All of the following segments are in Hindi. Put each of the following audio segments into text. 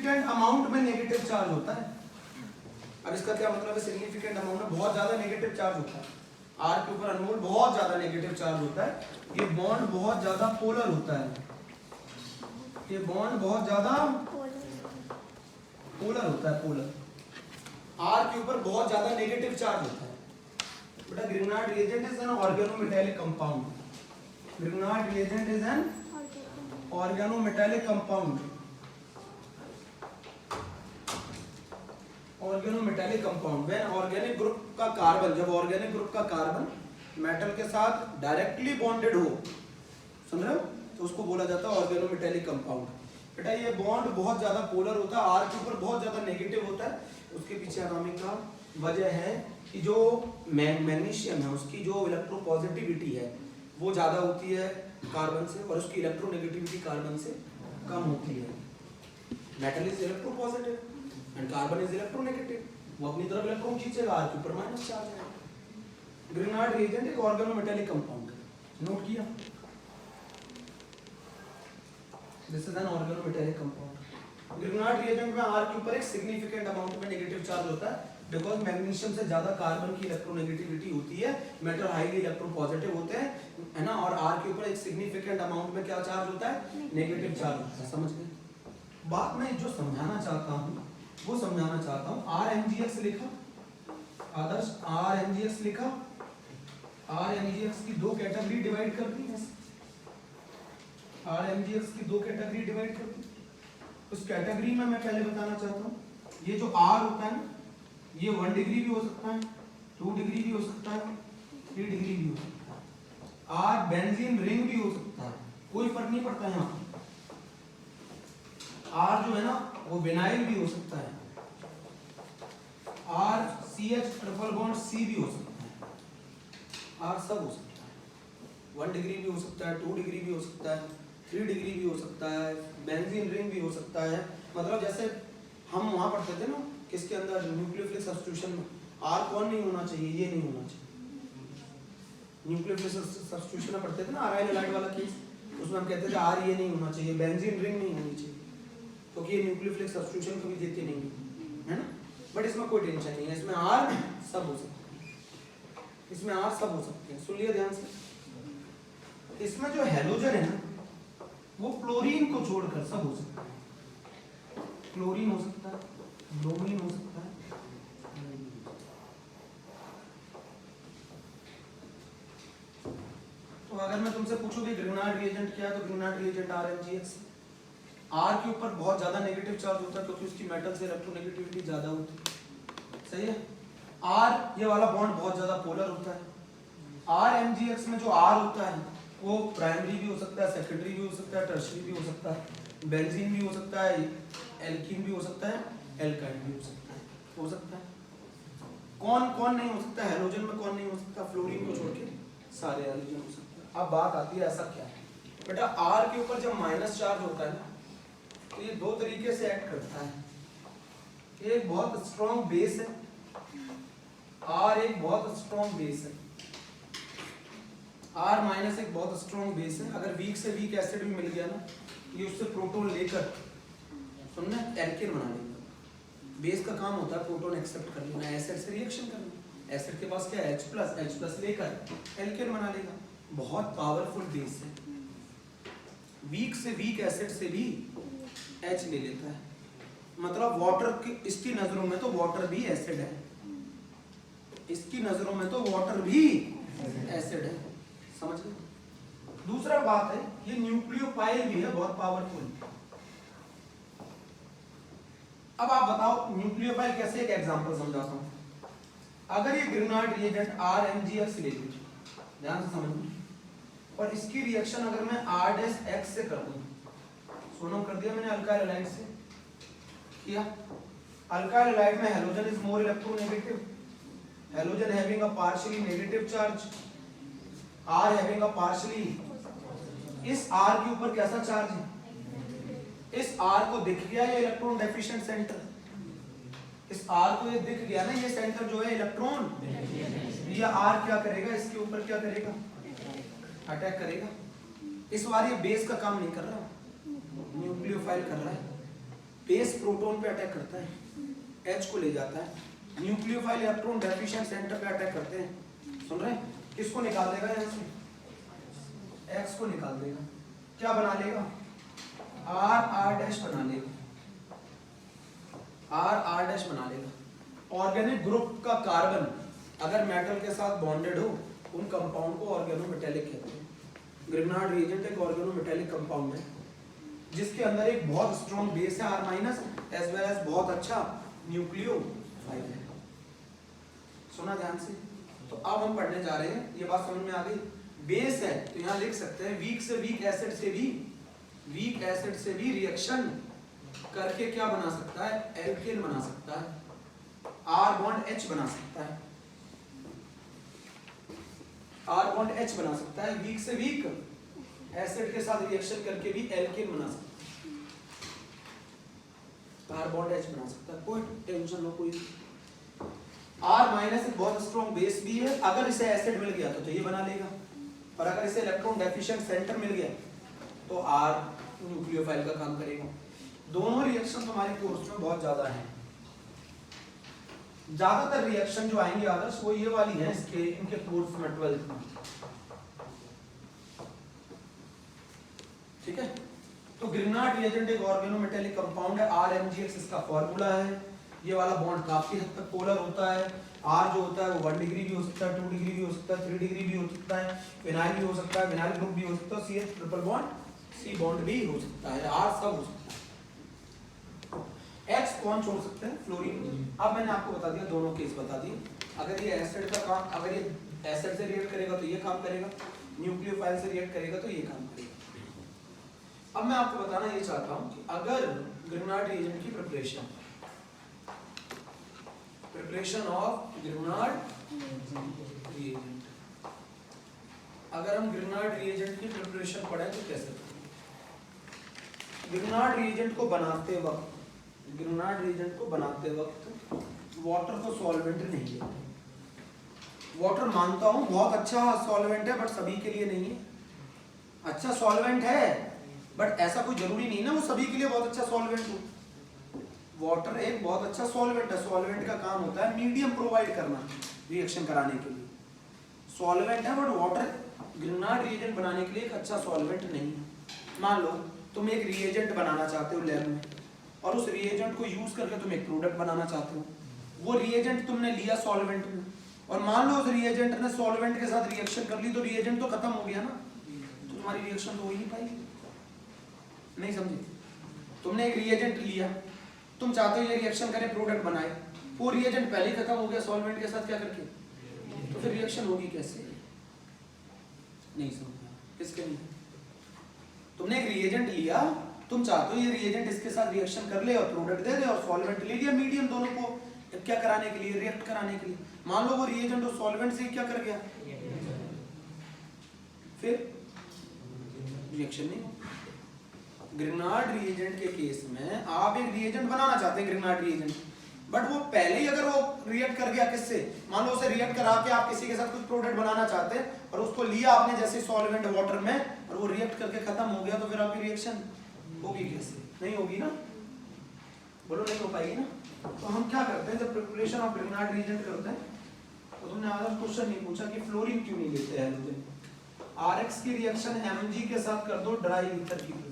सिग्निफिकेंट अमाउंट में नेगेटिव चार्ज होता है। अब इसका क्या मतलब है? सिग्निफिकेंट अमाउंट में बहुत ज्यादा नेगेटिव चार्ज होता है। आर के ऊपर अनमोल बहुत ज्यादा नेगेटिव चार्ज होता है। ये बॉन्ड बहुत ज्यादा पोलर होता है। ये बॉन्ड बहुत ज्यादा पोलर होता है। पोलर आर के ऊपर बहुत ज्यादा नेगेटिव चार्ज होता है। बेटा Grignard reagent is an organometallic compound. Grignard reagent is an organometallic compound. Organometallic compound when organic group का कार्बन, जब ऑर्गेनिक ग्रुप का कार्बन मेटल के साथ डायरेक्टली बॉन्डेड हो, सुन रहे हो, तो उसको बोला जाता है ऑर्गेनोमेटालिक कंपाउंड। बेटा ये बॉन्ड बहुत ज्यादा पोलर होता है, आर के ऊपर बहुत ज्यादा नेगेटिव होता है। उसके पीछे अनामिक का वजह है कि जो मैग्नीशियम है उसकी जो इलेक्ट्रोपॉजिटिविटी है वो ज्यादा होती है कार्बन से, और उसकी इलेक्ट्रोनेगेटिविटी कार्बन से कम होती है। Metal is electropositive and carbon is electronegative, वो अपनी तरफ इलेक्ट्रॉन खींचेगा, आर के ऊपर माइनस चार्ज है। ग्रिग्नार्ड रिएजेंट एक ऑर्गेनोमेटालिक कंपाउंड है, नोट किया? This is an organometallic compound. Grignard reagent में आर के ऊपर एक सिग्निफिकेंट अमाउंट में नेगेटिव चार्ज होता है बिकॉज मैग्नीशियम से ज्यादा कार्बन की इलेक्ट्रोनेगेटिविटी होती है, मेटल हाईली इलेक्ट्रोपॉजिटिव होते हैं, है ना, और आर के ऊपर एक सिग्निफिकेंट अमाउंट में क्या चार्ज होता है? नेगेटिव चार्ज होता है। समझ गए? बात मैं जो समझाना चाहता हूँ वो समझाना चाहता हूँ। RMgX लिखा, आदर्श RMgX लिखा, RMgX की दो कैटेगरी डिवाइड कर दी है। RMgX की दो कैटेगरी डिवाइड कर दी। उस कैटेगरी में मैं पहले बताना चाहता हूँ, ये जो R होता है ना, ये 1 डिग्री भी हो सकता है, 2 डिग्री भी हो सकता है, 3 डिग्री भी हो सकता है। R बेंजीन रिंग भी हो सकता है, कोई फर्क नहीं पड़ता यहाँ। R जो है ना वो विनाइल भी हो सकता है, R CH triple bond C भी हो सकता है, R सब हो सकता है। 1 डिग्री भी हो सकता है, 2 डिग्री भी हो सकता है, 3 डिग्री भी हो सकता है, बेंजीन रिंग भी हो सकता है। मतलब जैसे हम वहां पढ़ते थे ना किसके अंदर, न्यूक्लियोफिलिक सब्स्टिट्यूशन में, R कौन नहीं होना चाहिए? ये नहीं होना चाहिए। न्यूक्लियोफिलिक सब्स्टिट्यूशन में पढ़ते थे ना अराइल हैलाइड वाला केस, उसमें हम कहते थे R ये नहीं होना चाहिए, बेंजीन रिंग नहीं होनी चाहिए, क्योंकि ये न्यूक्लियोफिलिक सब्स्टिट्यूशन कभी देते नहीं है ना। बट इसमें कोई टेंशन नहीं है, इसमें R सब हो सकते हैं, इसमें R सब हो सकते हैं। सुन लिया ध्यान से। इसमें जो हैलोजन है ना वो क्लोरीन को छोड़कर सब हो सकता है। क्लोरीन हो सकता है, ब्रोमीन हो सकता है, तो अगर मैं तुमसे पूछूं कि ग्रिग्नार्ड रिएजेंट क्या है, तो ग्रिग्नार्ड रिएजेंट RMgX। R के ऊपर बहुत ज्यादा नेगेटिव चार्ज होता है क्योंकि उसकी मेटल से इलेक्ट्रोनेगेटिविटी ज्यादा होती है। सही है? R ये वाला बॉन्ड बहुत ज्यादा पोलर होता है। RMgX में जो R होता है वो प्राइमरी भी हो सकता है, सेकेंडरी भी हो सकता है, टर्शियरी भी हो सकता है, बेंजीन भी हो सकता है, एल्कीन भी हो सकता है, एल्काइन भी हो सकता है। हो सकता है। कौन कौन नहीं हो सकता? हैलोजन में कौन नहीं हो सकता? फ्लोरीन को छोड़ के सारे हैलोजन हो सकते हैं। अब बात आती है ऐसा क्या है बेटा, R के ऊपर जब माइनस चार्ज होता है ना तो ये दो तरीके से एक्ट करता है। एक बहुत स्ट्रॉन्ग बेस है, R एक बहुत स्ट्रॉन्ग बेस है, R माइनस एक बहुत स्ट्रॉन्ग बेस है। अगर वीक से वीक एसिड भी मिल गया ना, ये उससे प्रोटॉन लेकर सुनना एल्केन बना लेगा। बेस का काम होता है प्रोटॉन एक्सेप्ट कर लेना, एसिड से रिएक्शन करना। एसिड के पास क्या है? H+ लेकर एल्केन बना लेगा। बहुत पावरफुल बेस है। वीक से वीक एसिड से भी H ले लेता है। मतलब वाटर की, इसकी नजरों में तो वाटर भी एसिड है, इसकी नजरों में तो वाटर भी एसिड है। समझ गए? दूसरा बात है ये न्यूक्लियोफाइल भी है, बहुत पावरफुल। अब आप बताओ न्यूक्लियोफाइल कैसे? एक एग्जांपल समझाता हूं। अगर ये ग्रिग्नार्ड रिएजेंट RMgX ले लीजिए, ध्यान से समझिए, और इसकी रिएक्शन अगर मैं R' से कर दूं, सोनम कर दिया मैंने अल्काइल हैलाइड से किया। अल्काइल हैलाइड में halogen is more electronegative, halogen having a partially negative charge, R having a partially, इस R के ऊपर कैसा चार्ज है? इस R को दिख गया ये इलेक्ट्रॉन डेफिशिएंट सेंटर, इस R को ये दिख गया ना, ये सेंटर जो है इलेक्ट्रॉन, ये R क्या करेगा? इसके ऊपर क्या करेगा? अटैक करेगा। इस बार ये बेस का काम नहीं कर रहा, न्यूक्लियोफाइल कर रहा है। बेस प्रोटॉन पे अटैक करता है, H को ले जाता है, न्यूक्लियोफाइल इलेक्ट्रॉन डेफिशिएंट सेंटर पे अटैक करते हैं, सुन रहे हैं? किसको निकाल देगा यहाँ से? X को निकाल देगा, क्या बना लेगा? R डैश बना लेगा, R डैश बना लेगा। ऑर्गेनिक ग्रुप का कार्बन अगर मेटल के साथ बॉन्डेड हो, उन कंपाउंड को ऑर्गेनोमेटेलिक कहते हैं। ग्रिग्नार्ड रिएजेंट एक ऑर्गेनोमेटेलिक कंपाउंड है जिसके अंदर एक बहुत स्ट्रॉन्ग बेस है R minus as well as बहुत अच्छा न्यूक्लियोफाइल है। सुना ध्यान से? तो अब हम पढ़ने जा रहे हैं, ये बात समझ में आ गई? बेस है तो यहाँ लिख सकते हैं वीक एसिड से भी रिएक्शन करके क्या बना सकता है? एल्केन बना सकता है, R बॉन्ड H बना सकता है, R बॉन्ड H बना सकता है, वीक से वीक एसिड के साथ रिएक्शन करके भी एल्केन बना सकता है, R बॉन्ड H बना सकता है, कोई टेंशन लो कोई। R माइनस एक बहुत स्ट्रॉन्ग बेस भी है, अगर इसे एसिड मिल गया तो ये बना लेगा, और अगर इसे इलेक्ट्रॉन डेफिशिएंट सेंटर मिल गया तो R न्यूक्लियोफाइल का काम करेगा। दोनों रिएक्शन हमारे कोर्स में बहुत ज्यादा हैं। ज्यादातर रिएक्शन जो आएंगे आदर्श वो ये वाली है इसके इनके कोर्स में 12th में, ठीक है? तो ग्रिग्नार्ड रिएजेंट एक ऑर्गेनोमेटेलिक कंपाउंड है, RMgX इसका फॉर्मूला है। ये वाला बॉन्ड काफी हद तक पोलर होता है। R जो होता है वो 1 डिग्री भी हो सकता है, 2 डिग्री भी हो सकता है, 3 डिग्री भी हो सकता है, फिनाइल भी हो सकता है, विनाइल ग्रुप भी हो सकता है, CH triple bond C bond भी हो सकता है, R सब हो सकता है। X कौन छोड़ सकते हैं? फ्लोरीन। अब मैंने आपको बता दिया, दोनों केस बता दिए। अगर ये एसिड का काम, अगर ये एसिड से रिएक्ट करेगा तो ये काम करेगा, न्यूक्लियोफाइल से रिएक्ट करेगा तो ये काम करेगा। अब मैं आपको बताना ये चाहता हूं कि अगर ग्रिग्नार्ड रिएजेंट की प्रिपरेशन ऑफ ग्रिग्नार्ड रिएजेंट, अगर हम ग्रिग्नार्ड रिएजेंट की प्रिपरेशन पढ़ें तो कैसे? ग्रिग्नार्ड रिएजेंट को बनाते वक्त वाटर को सॉल्वेंट नहीं लेते। वाटर मानता हूं बहुत अच्छा सॉल्वेंट है, बट सभी के लिए नहीं है। अच्छा सॉल्वेंट है बट ऐसा कोई जरूरी नहीं ना वो सभी के लिए बहुत अच्छा सॉल्वेंट हो। वाटर एक बहुत अच्छा सॉल्वेंट है, सॉल्वेंट का काम होता है मीडियम प्रोवाइड करना रिएक्शन कराने के लिए। सॉल्वेंट है बट वाटर ग्रिग्नार्ड रिएजेंट बनाने के लिए एक अच्छा सॉल्वेंट नहीं है। मान लो तुम एक रिएजेंट बनाना चाहते हो लैब में, और उस रिएजेंट को यूज करके तुम एक प्रोडक्ट बनाना चाहते हो। वो रिएजेंट तुमने लिया सॉल्वेंट में, और मान लो उस रिएजेंट ने सॉल्वेंट के साथ रिएक्शन कर ली, तो रिएजेंट तो खत्म हो गया ना, तो तुम्हारी रिएक्शन तो हो ही नहीं पाएगी। नहीं समझे? तुमने एक रिएजेंट लिया, तुम चाहते हो ये रिएक्शन करे, प्रोडक्ट बनाए, वो रिएजेंट पहले ही खत्म हो गया सॉल्वेंट के साथ क्या करके, तो फिर रिएक्शन होगी कैसे? नहीं समझा? किसके लिए? तुमने एक रिएजेंट लिया, तुम चाहते हो ये रिएजेंट इसके साथ रिएक्शन कर ले और प्रोडक्ट दे दे, और सॉल्वेंट ले लिया मीडियम, दोनों को क्या कराने के लिए, रिएक्ट कराने के लिए। मान लो वो रिएजेंट और सॉल्वेंट से क्या कर गया, फिर रिएक्शन नहीं हो। ग्रिग्नार्ड रिएजेंट के केस में आप एक रिएजेंट बनाना चाहते हैं, ग्रिग्नार्ड रिएजेंट, बट वो पहले ही अगर वो रिएक्ट कर गया किससे, मान लो उसे रिएक्ट करा के आप किसी के साथ कुछ प्रोडक्ट बनाना चाहते हैं, और उसको लिया आपने जैसे सॉल्वेंट वाटर में, और वो रिएक्ट करके खत्म हो गया, तो फिर आपकी रिएक्शन होगी कैसे? नहीं होगी ना, बोलो नहीं हो पाएगी ना। तो हम क्या करते हैं जब प्रिपरेशन ऑफ ग्रिग्नार्ड रिएजेंट करते हैं, तो तुमने आधा क्वेश्चन नहीं पूछा कि फ्लोरीन क्यों नहीं लेते हैं। RX की रिएक्शन Mg के साथ कर दो ड्राई ईथर की प्रेजेंस।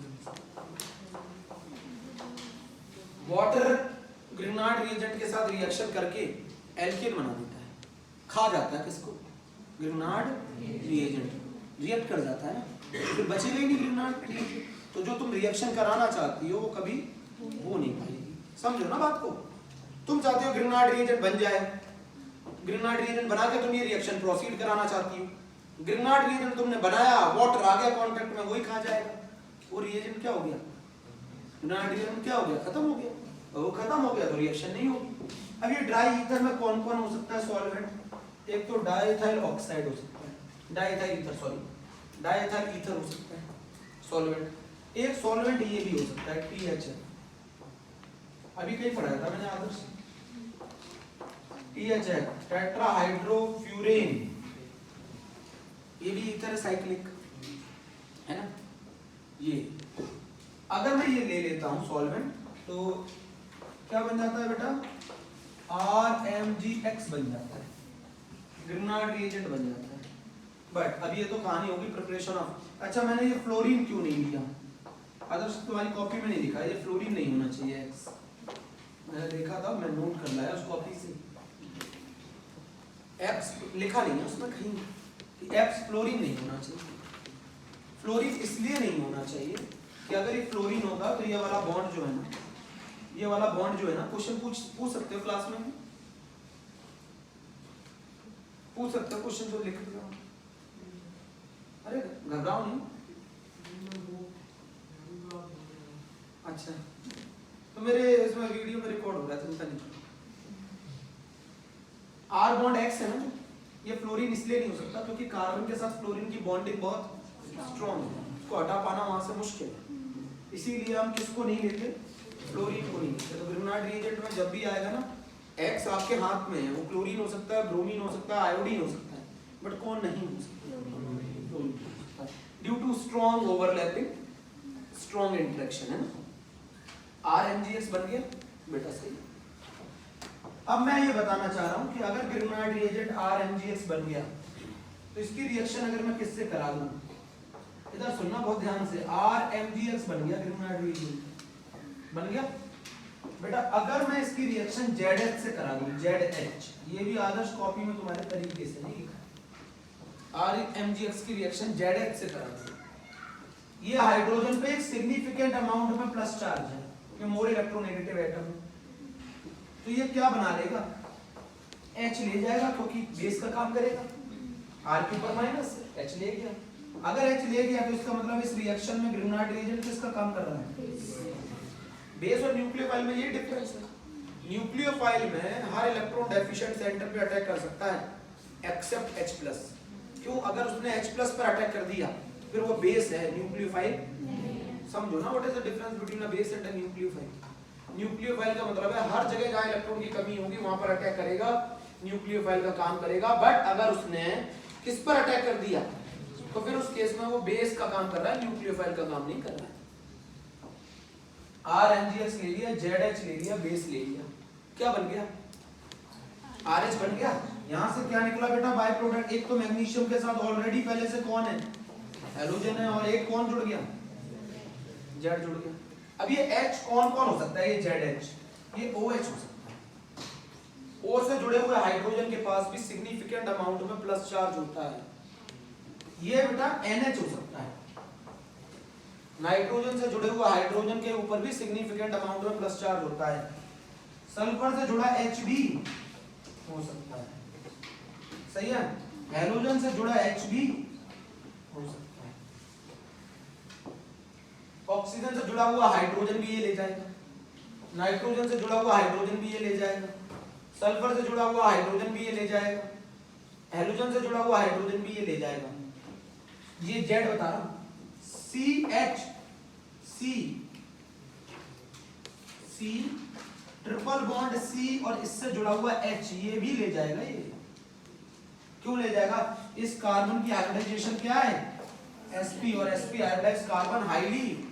वाटर ग्रिग्नार्ड रिएजेंट के साथ रिएक्शन करके एल्केन बना देता है, खा जाता है किसको, ग्रिग्नार्ड रिएजेंट, रिएक्ट कर जाता है, फिर बचेगा ही नहीं ग्रिग्नार्ड रिएजेंट। तो जो तुम रिएक्शन कराना चाहती हो वो कभी हो नहीं पाएगी। समझो ना बात को? तुम चाहते हो ग्रिग्नार्ड रिएजेंट बन जाए, ग्रिग्नार्ड रिएजेंट बना के तुम ये रिएक्शन प्रोसीड कराना चाहती हो, ग्रिग्नार्ड रिएजेंट तुमने बनाया, वाटर आ गया कांटेक्ट में, वही खा जाएगा, वो रिएजेंट क्या हो गया, ग्रिग्नार्ड रिएजेंट क्या हो गया, खत्म हो गया, और वो खत्म हो गया तो रिएक्शन नहीं होगी। अब ये ड्राई ईथर में कौन कौन हो सकता है सॉल्वेंट? एक तो डाइएथाइल ऑक्साइड हो सकता है, डाइएथाइल ईथर हो सकता है सॉल्वेंट। एक सॉल्वेंट ये भी हो सकता है TH, अभी कहीं पढ़ाया था मैंने आदर्श, TH है टेट्राहाइड्रोफ्यूरेन, ये भी ईथर है साइक्लिक, है ना। ये अगर मैं ये ले लेता हूं सॉल्वेंट, तो क्या बन जाता है बेटा, RMgX बन जाता है, ग्रिग्नार्ड रिएजेंट बन जाता है। बट अब ये तो कहानी होगी प्रिपरेशन ऑफ। अच्छा मैंने ये फ्लोरीन क्यों नहीं लिया, अदर्स तुम्हारी कॉपी में नहीं लिखा, ये फ्लोरीन नहीं होना चाहिए X, मैंने देखा था, मैं नोट कर लाया उस कॉपी से, X लिखा नहीं है उसमें कहीं कि X फ्लोरीन नहीं होना चाहिए। फ्लोरीन इसलिए नहीं होना चाहिए कि अगर ये फ्लोरीन होगा तो ये वाला बॉन्ड जो है ना, ये वाला बॉन्ड जो है ना, क्वेश्चन पूछ सकते हो क्लास में, पूछ सकते हो क्वेश्चन जो लिख दिया, अरे घबराओ नहीं। अच्छा तो मेरे इसमें वीडियो में रिकॉर्ड हो रहा है, चिंता नहीं। R बॉन्ड X है ना जो, ये फ्लोरीन इसलिए नहीं हो सकता क्योंकि कार्बन के साथ फ्लोरीन की बॉन्डिंग बहुत स्ट्रॉन्ग है, उसको हटा पाना वहां से मुश्किल है, इसीलिए हम किसको नहीं लेते, फ्लोरीन को नहीं लेते। तो ग्रिग्नार्ड रिएजेंट में जब भी आएगा ना, X आपके हाथ में है, वो क्लोरीन हो सकता है, ब्रोमीन हो सकता है, आयोडीन हो सकता है, बट कौन नहीं हो सकता, due to strong overlapping, strong interaction है ना। RMgX बन गया बेटा, सही। अब मैं ये बताना चाह रहा हूं कि अगर ग्रिग्नार्ड रिएजेंट RMgX बन गया तो इसकी रिएक्शन अगर मैं किससे करा दूं, इधर सुनना बहुत ध्यान से, RMgX बन गया, ग्रिग्नार्ड रिएजेंट बन गया बेटा, अगर मैं इसकी रिएक्शन ZH से करा दूं, ZH, ये भी आदर्श कॉपी में तुम्हारे तरीके से नहीं लिखा, RMgX की रिएक्शन ZH से करा दूं, ये हाइड्रोजन पे एक सिग्निफिकेंट अमाउंट में प्लस चार्ज है, ये मोर इलेक्ट्रोनेगेटिव एटम है, तो ये क्या बना लेगा, H ले जाएगा क्योंकि बेस का काम करेगा, R के ऊपर माइनस, H ले गया, अगर H ले गया तो इसका मतलब इस रिएक्शन में ग्रिग्नार्ड रिएजेंट किसका काम कर रहा है, बेस और न्यूक्लियोफाइल में ये डिफरेंस है, न्यूक्लियोफाइल में हर इलेक्ट्रॉन डेफिशिएंट सेंटर पे अटैक कर सकता है एक्सेप्ट H+, क्यों, अगर उसने H+ पर अटैक कर दिया फिर वो बेस है, न्यूक्लियोफाइल, समझो ना what is the difference between a base and a nucleophile. Nucleophile का मतलब है हर जगह जहां इलेक्ट्रॉन की कमी होगी वहां पर अटैक करेगा, न्यूक्लियोफाइल का काम करेगा, बट अगर उसने किस पर अटैक कर दिया तो फिर उस केस में वो बेस का काम कर रहा है, न्यूक्लियोफाइल का काम नहीं कर रहा है। RMgX ले लिया, ZH ले लिया, बेस ले लिया, क्या बन गया, RH बन गया। यहां से क्या निकला बेटा, बाय प्रोडक्ट, एक तो मैग्नीशियम के साथ ऑलरेडी पहले से कौन है, हैलोजन है, और एक कौन जुड़ गया, Z जुड़ गया। अब ये H कौन कौन हो सकता है, ये ZH, ये OH हो सकता है, O से जुड़े हुए हाइड्रोजन के पास भी सिग्निफिकेंट अमाउंट में प्लस चार्ज होता है, ये बेटा NH हो सकता है, नाइट्रोजन से जुड़े हुए हाइड्रोजन के ऊपर भी सिग्निफिकेंट अमाउंट में प्लस चार्ज होता है, सल्फर से जुड़ा Hb हो सकता है, सही है, हैलोजन से जुड़ा Hb हो सकता है, ऑक्सीजन से जुड़ा हुआ हाइड्रोजन भी ये ले जाएगा, नाइट्रोजन से जुड़ा हुआ हाइड्रोजन भी ये ले जाएगा, सल्फर से जुड़ा हुआ हाइड्रोजन भी ये ले जाएगा, हैलोजन से जुड़ा हुआ हाइड्रोजन भी ये ले जाएगा, ये Z बता रहा हूं, CH, C triple bond C और इससे जुड़ा हुआ H ये भी ले जाएगा, ये क्यों ले जाएगा, इस कार्बन की हाइब्रिडाइजेशन क्या है, sp, और sp hybridised carbon highly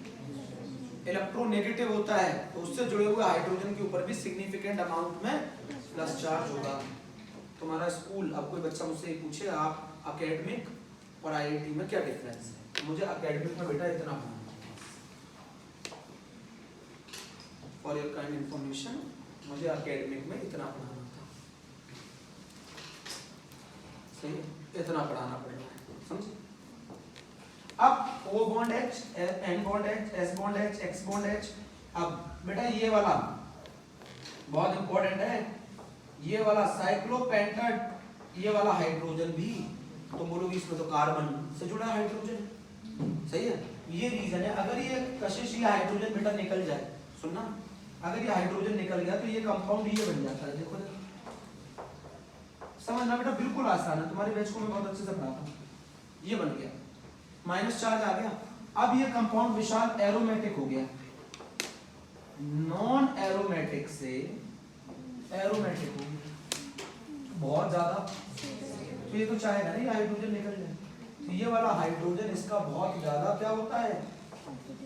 electronegative होता है, तो उससे जुड़े हुए हाइड्रोजन के ऊपर भी सिग्निफिकेंट अमाउंट में प्लस चार्ज होगा। तुम्हारा स्कूल, अब कोई बच्चा मुझसे पूछे आप एकेडमिक और IIT में क्या डिफरेंस है, तो मुझे एकेडमिक में बेटा इतना पढ़ाना, फॉर योर काइंड इंफॉर्मेशन, मुझे एकेडमिक में इतना पढ़ाना था, सही, इतना पढ़ाना पड़ेगा, समझे। अब O bond H, N bond H, S bond H, X bond H, अब बेटा ये वाला बहुत इंपॉर्टेंट है, ये वाला साइक्लोपेंटेड, ये वाला हाइड्रोजन भी, तो बोलोगे इसमें तो कार्बन से जुड़ा हाइड्रोजन, सही है, ये रीजन है। अगर ये कशिश या हाइड्रोजन बेटा निकल जाए, सुनना, अगर ये हाइड्रोजन निकल गया तो ये कंपाउंड ये बन जाता है, देखो समझना बेटा, बिल्कुल आसान है, तुम्हारे बैच को मैं बहुत अच्छे से पढ़ाता हूँ, ये बन गया, माइनस चार्ज आ गया, अब ये कंपाउंड विशाल एरोमेटिक हो गया, नॉन एरोमेटिक से एरोमेटिक हो गया, बहुत ज्यादा, तो ये तो चाहेगा नहीं हाइड्रोजन निकल जाए, तो ये वाला हाइड्रोजन इसका बहुत ज्यादा क्या होता है,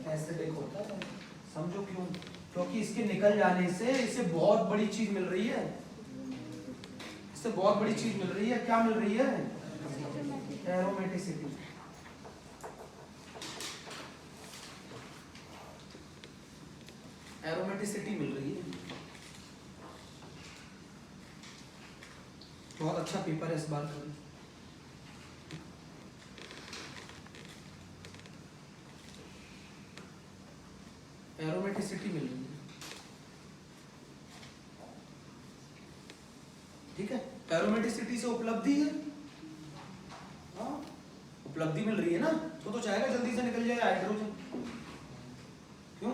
एसिडिक होता है, समझो क्यों, क्योंकि इसके निकल जाने से इसे बहुत बड़ी चीज मिल रही है, इससे बहुत बड़ी चीज मिल रही है। क्या मिल रही है? एरोमेटिसिटी। एरोमेटिसिटी मिल रही है। बहुत अच्छा पेपर है इस बार का। एरोमेटिसिटी मिल रही है, ठीक है। एरोमेटिसिटी से उपलब्धि है, हाँ उपलब्धि मिल रही है ना, तो चाहेगा जल्दी से निकल जाए हाइड्रोजन। क्यों?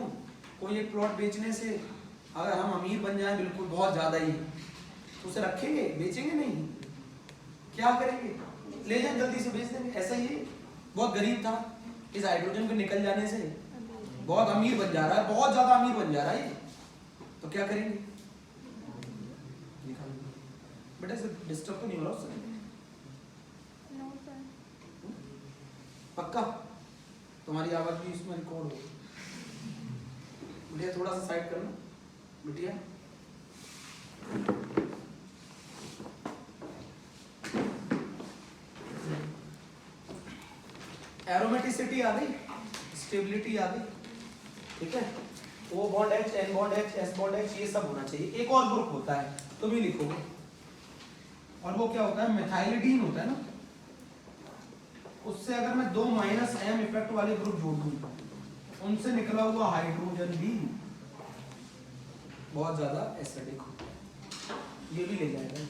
कोई एक प्लॉट बेचने से अगर हम अमीर बन जाएं बिल्कुल बहुत ज्यादा ही, तो उसे रखेंगे, बेचेंगे नहीं, क्या करेंगे? ले जाएं जल्दी से बेच देंगे। ऐसा ही बहुत गरीब था, इस हाइड्रोजन के निकल जाने से बहुत अमीर बन जा रहा है, बहुत ज्यादा अमीर बन जा रहा है, तो क्या करेंगे? बेटा इसे डिस्टर्ब तो नहीं हो रहा उससे? पक्का? तुम्हारी आवाज भी इसमें रिकॉर्ड हो। बिटिया थोड़ा सा साइड करना, बिटिया। एरोमेटिसिटी आ गई, स्टेबिलिटी आ गई, ठीक है। O bond H, N bond H, S bond H, ये सब होना चाहिए। एक और ग्रुप होता है, तुम ही लिखोगे, और वो क्या होता है? मेथाइलिडीन होता है ना, उससे अगर मैं 2 -M इफेक्ट वाले ग्रुप जोड़ दूं, उनसे निकला हुआ हाइड्रोजन भी बहुत ज्यादा एसिडिक होता है, ये भी ले जाएगा।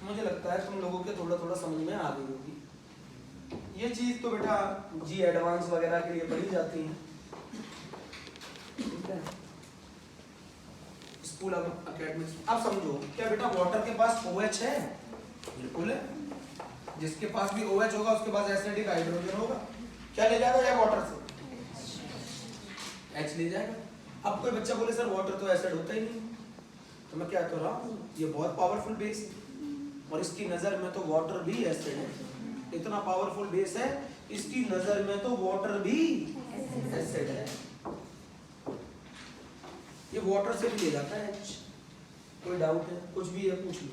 मुझे लगता है तुम लोगों के थोड़ा थोड़ा समझ में आ गई होगी। ये चीज तो बेटा जी एडवांस वगैरह के लिए पढ़ी जाती है, ठीक है, स्कूल ऑफ एकेडमिक्स। अब समझो, क्या बेटा वाटर के पास OH है? बिल्कुल है। जिसके पास भी OH होगा उसके पास एसिडिक हाइड्रोजन होगा। क्या ले जाएगा या वाटर से? H ले जाएगा। अब कोई बच्चा बोले सर वाटर तो एसिड होता ही नहीं, तो मैं क्या कर रहा हूँ, ये बहुत पावरफुल बेस है और इसकी नजर में तो वाटर भी एसिड है। इतना पावरफुल बेस है, इसकी नजर में तो वाटर भी एसिड है। ये वाटर से भी ले जाता है H। कोई डाउट है? कुछ भी है पूछ लो,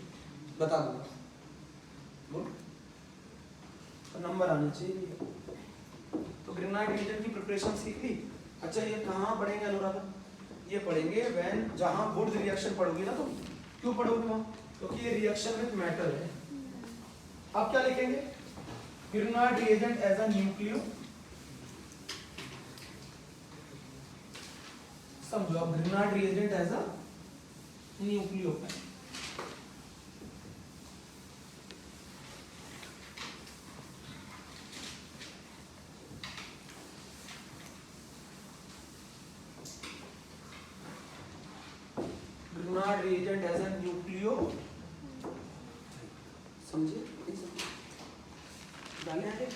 बता दूंगा। तो नंबर आना चाहिए। तो ग्रेनाइट रिएजेंट की प्रिपरेशन सीख ली। अच्छा ये कहाँ पढ़ेंगे अनुराधा? ये पढ़ेंगे व्हेन, जहाँ वुड रिएक्शन पढ़ोगी ना तुम। क्यों पढ़ोगे वहाँ? क्योंकि ये रिएक्शन विद मेटल है। अब क्या लिखेंगे? Grignard reagent as a nucleo, समझो अब, Grignard reagent as a nucleophile. Grignard reagent as a nucleo, समझे? डाले आगे।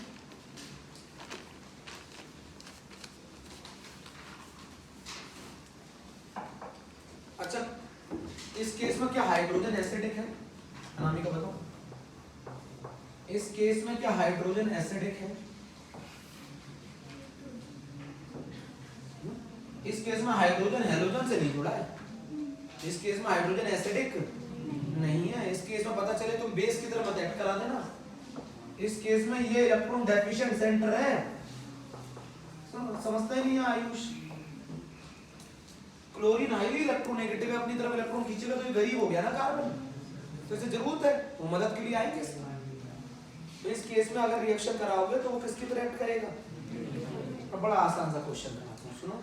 अच्छा इस केस में क्या हाइड्रोजन एसिडिक है? अनामिका बताओ, इस केस में क्या हाइड्रोजन एसिडिक है? इस केस में हाइड्रोजन हेलोजन से नहीं जुड़ा है, इस केस में हाइड्रोजन एसिडिक नहीं है। इस केस में पता चले तुम बेस की तरफ मत ऐड करा देना। इस केस में ये इलेक्ट्रॉन डेफिशिएंट सेंटर है, समझता ही नहीं है आयुष। क्लोरीन हाईली इलेक्ट्रोनेगेटिव है, अपनी तरफ इलेक्ट्रॉन खींचेगा तो ये गरीब हो गया ना कार्बन, तो इसे जरूरत है, वो मदद के लिए आएंगे। तो इस केस में अगर रिएक्शन कराओगे तो वो किसकी तरह एक्ट करेगा? और बड़ा आसान सा क्वेश्चन बनाता हूँ, सुनो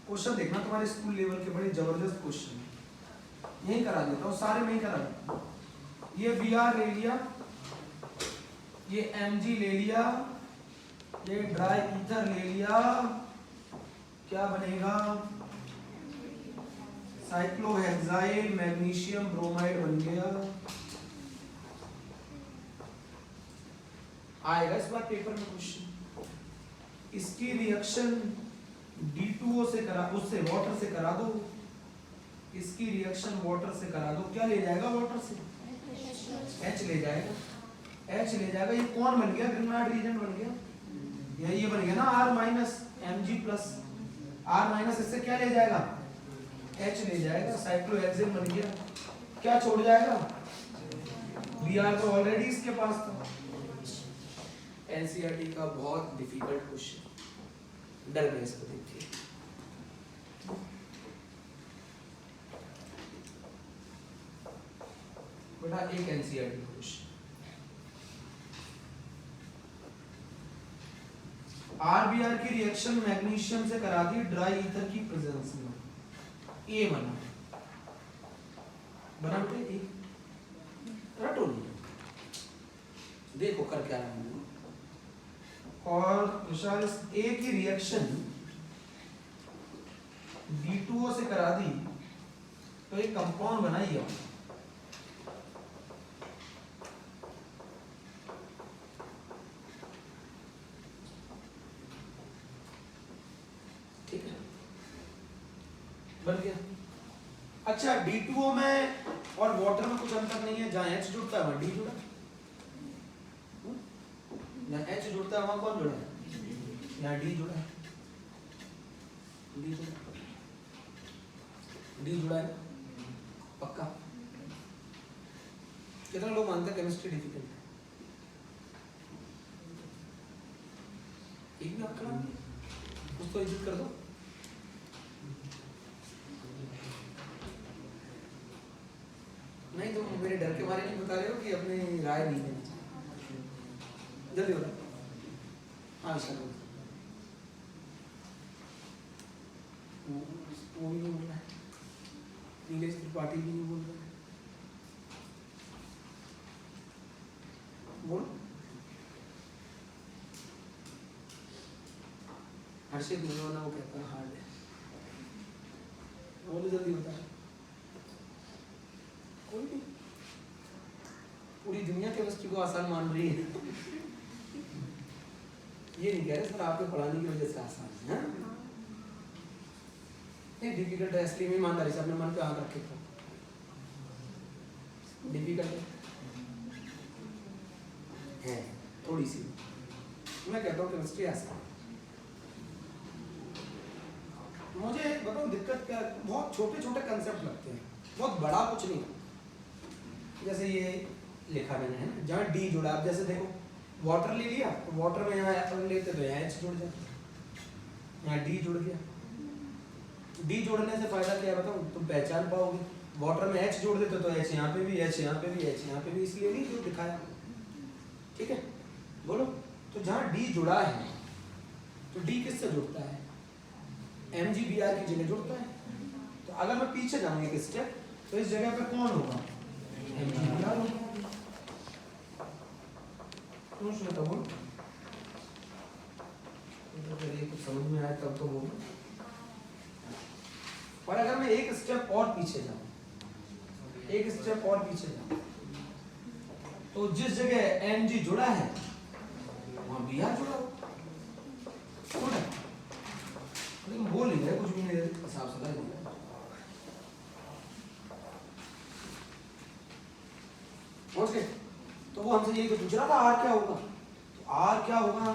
क्वेश्चन देखना, तुम्हारे स्कूल लेवल के बड़े जबरदस्त क्वेश्चन यही करा देता हूँ, सारे में ही करा देता हूँ। ये Br ले लिया, ये Mg ले लिया, ये ड्राई ईथर ले लिया, क्या बनेगा? साइक्लोहेक्साइल मैग्नीशियम ब्रोमाइड बन गया। आएगा इस बार पेपर में क्वेश्चन। इसकी रिएक्शन D2O से करा, उससे वाटर से करा दो, इसकी रिएक्शन वाटर से करा दो, क्या ले जाएगा वाटर से? H ले जाएगा, H ले जाएगा। ये कौन बन गया? ग्रेनाइट रिएजेंट बन गया। ये बन गया ना R- Mg plus R minus इससे क्या ले जाएगा, H ले जाएगा, साइक्लोहेक्सेन बन गया। क्या छोड़ जाएगा, Br तो ऑलरेडी इसके पास था। एनसीईआरटी का बहुत डिफिकल्ट क्वेश्चन, डर गए इसको देख के। बेटा एक एनसीईआरटी क्वेश्चन, आरबीआर की रिएक्शन मैग्नीशियम से करा दी ड्राई ईथर की प्रेजेंस में, ए बना बना बेटे, रटो नहीं, देखो कर क्या रहा हूं। और विशाल इस ए की रिएक्शन B2O से करा दी तो एक कंपाउंड बनाइए। ठीक है, बन गया। अच्छा D2O में और वाटर में कुछ अंतर नहीं है, जहां H जुड़ता है वहां D जुड़ा, जहां H जुड़ता है वहां कौन जुड़ा है, यहाँ D जुड़ा है, D जुड़ा है पक्का। कितने लोग मानते हैं केमिस्ट्री डिफिकल्ट है, एक भी आंकड़ा उसको इज्जत कर दो। नहीं तो मेरे डर के बारे में बता रहे हो कि अपनी राय नहीं देनी चाहिए, जल्दी बताओ। हाँ विशाल वो भी नहीं बोल रहा है, नीलेश त्रिपाठी भी नहीं बोल रहा है, बोलो। हर्षित मनोना वो कहता है हार्ड है, बोलो जल्दी बता। कोई नहीं, पूरी दुनिया केमिस्ट्री को आसान मान रही है। ये नहीं कह रहे सर आपके पढ़ाने की वजह से आसान है, नहीं डिफिकल्ट है इसलिए मैं ईमानदारी से अपने मन पे हाथ रखे था, डिफिकल्ट है थोड़ी सी, मैं कहता हूँ केमिस्ट्री आसान। मुझे बताओ दिक्कत क्या, बहुत छोटे छोटे कंसेप्ट लगते हैं, बहुत बड़ा कुछ नहीं। जैसे ये लिखा मैंने है ना, जहाँ डी जुड़ा, आप जैसे देखो वाटर ले लिया तो वाटर में यहाँ अपन लेते तो यहाँ H जुड़ जाए, यहाँ डी जुड़ गया। डी जोड़ने से फायदा क्या है बताओ, तुम पहचान पाओगे। वाटर में H जोड़ देते तो H यहाँ पे भी, H यहाँ पे भी, H यहाँ पे भी, इसलिए नहीं जो दिखाया। ठीक है बोलो, तो जहाँ डी जुड़ा है तो डी किससे जुड़ता है, MgBr की जगह जुड़ता है। तो अगर मैं पीछे जाऊंगा एक स्टेप तो इस जगह पे कौन होगा, MgBr होगा। क्यों सुनता बोल, तो फिर ये कुछ समझ में आया तब तो बोलो। और अगर मैं एक स्टेप और पीछे जाऊं, एक स्टेप और पीछे जाऊं, तो जिस जगह Mg जुड़ा है वहां Br जुड़ा हो, लेकिन बोल नहीं रहे कुछ भी नहीं, हिसाब से लग रहा है। पहुंच गए, तो वो हमसे यही तो पूछ रहा था R क्या होगा, तो R क्या होगा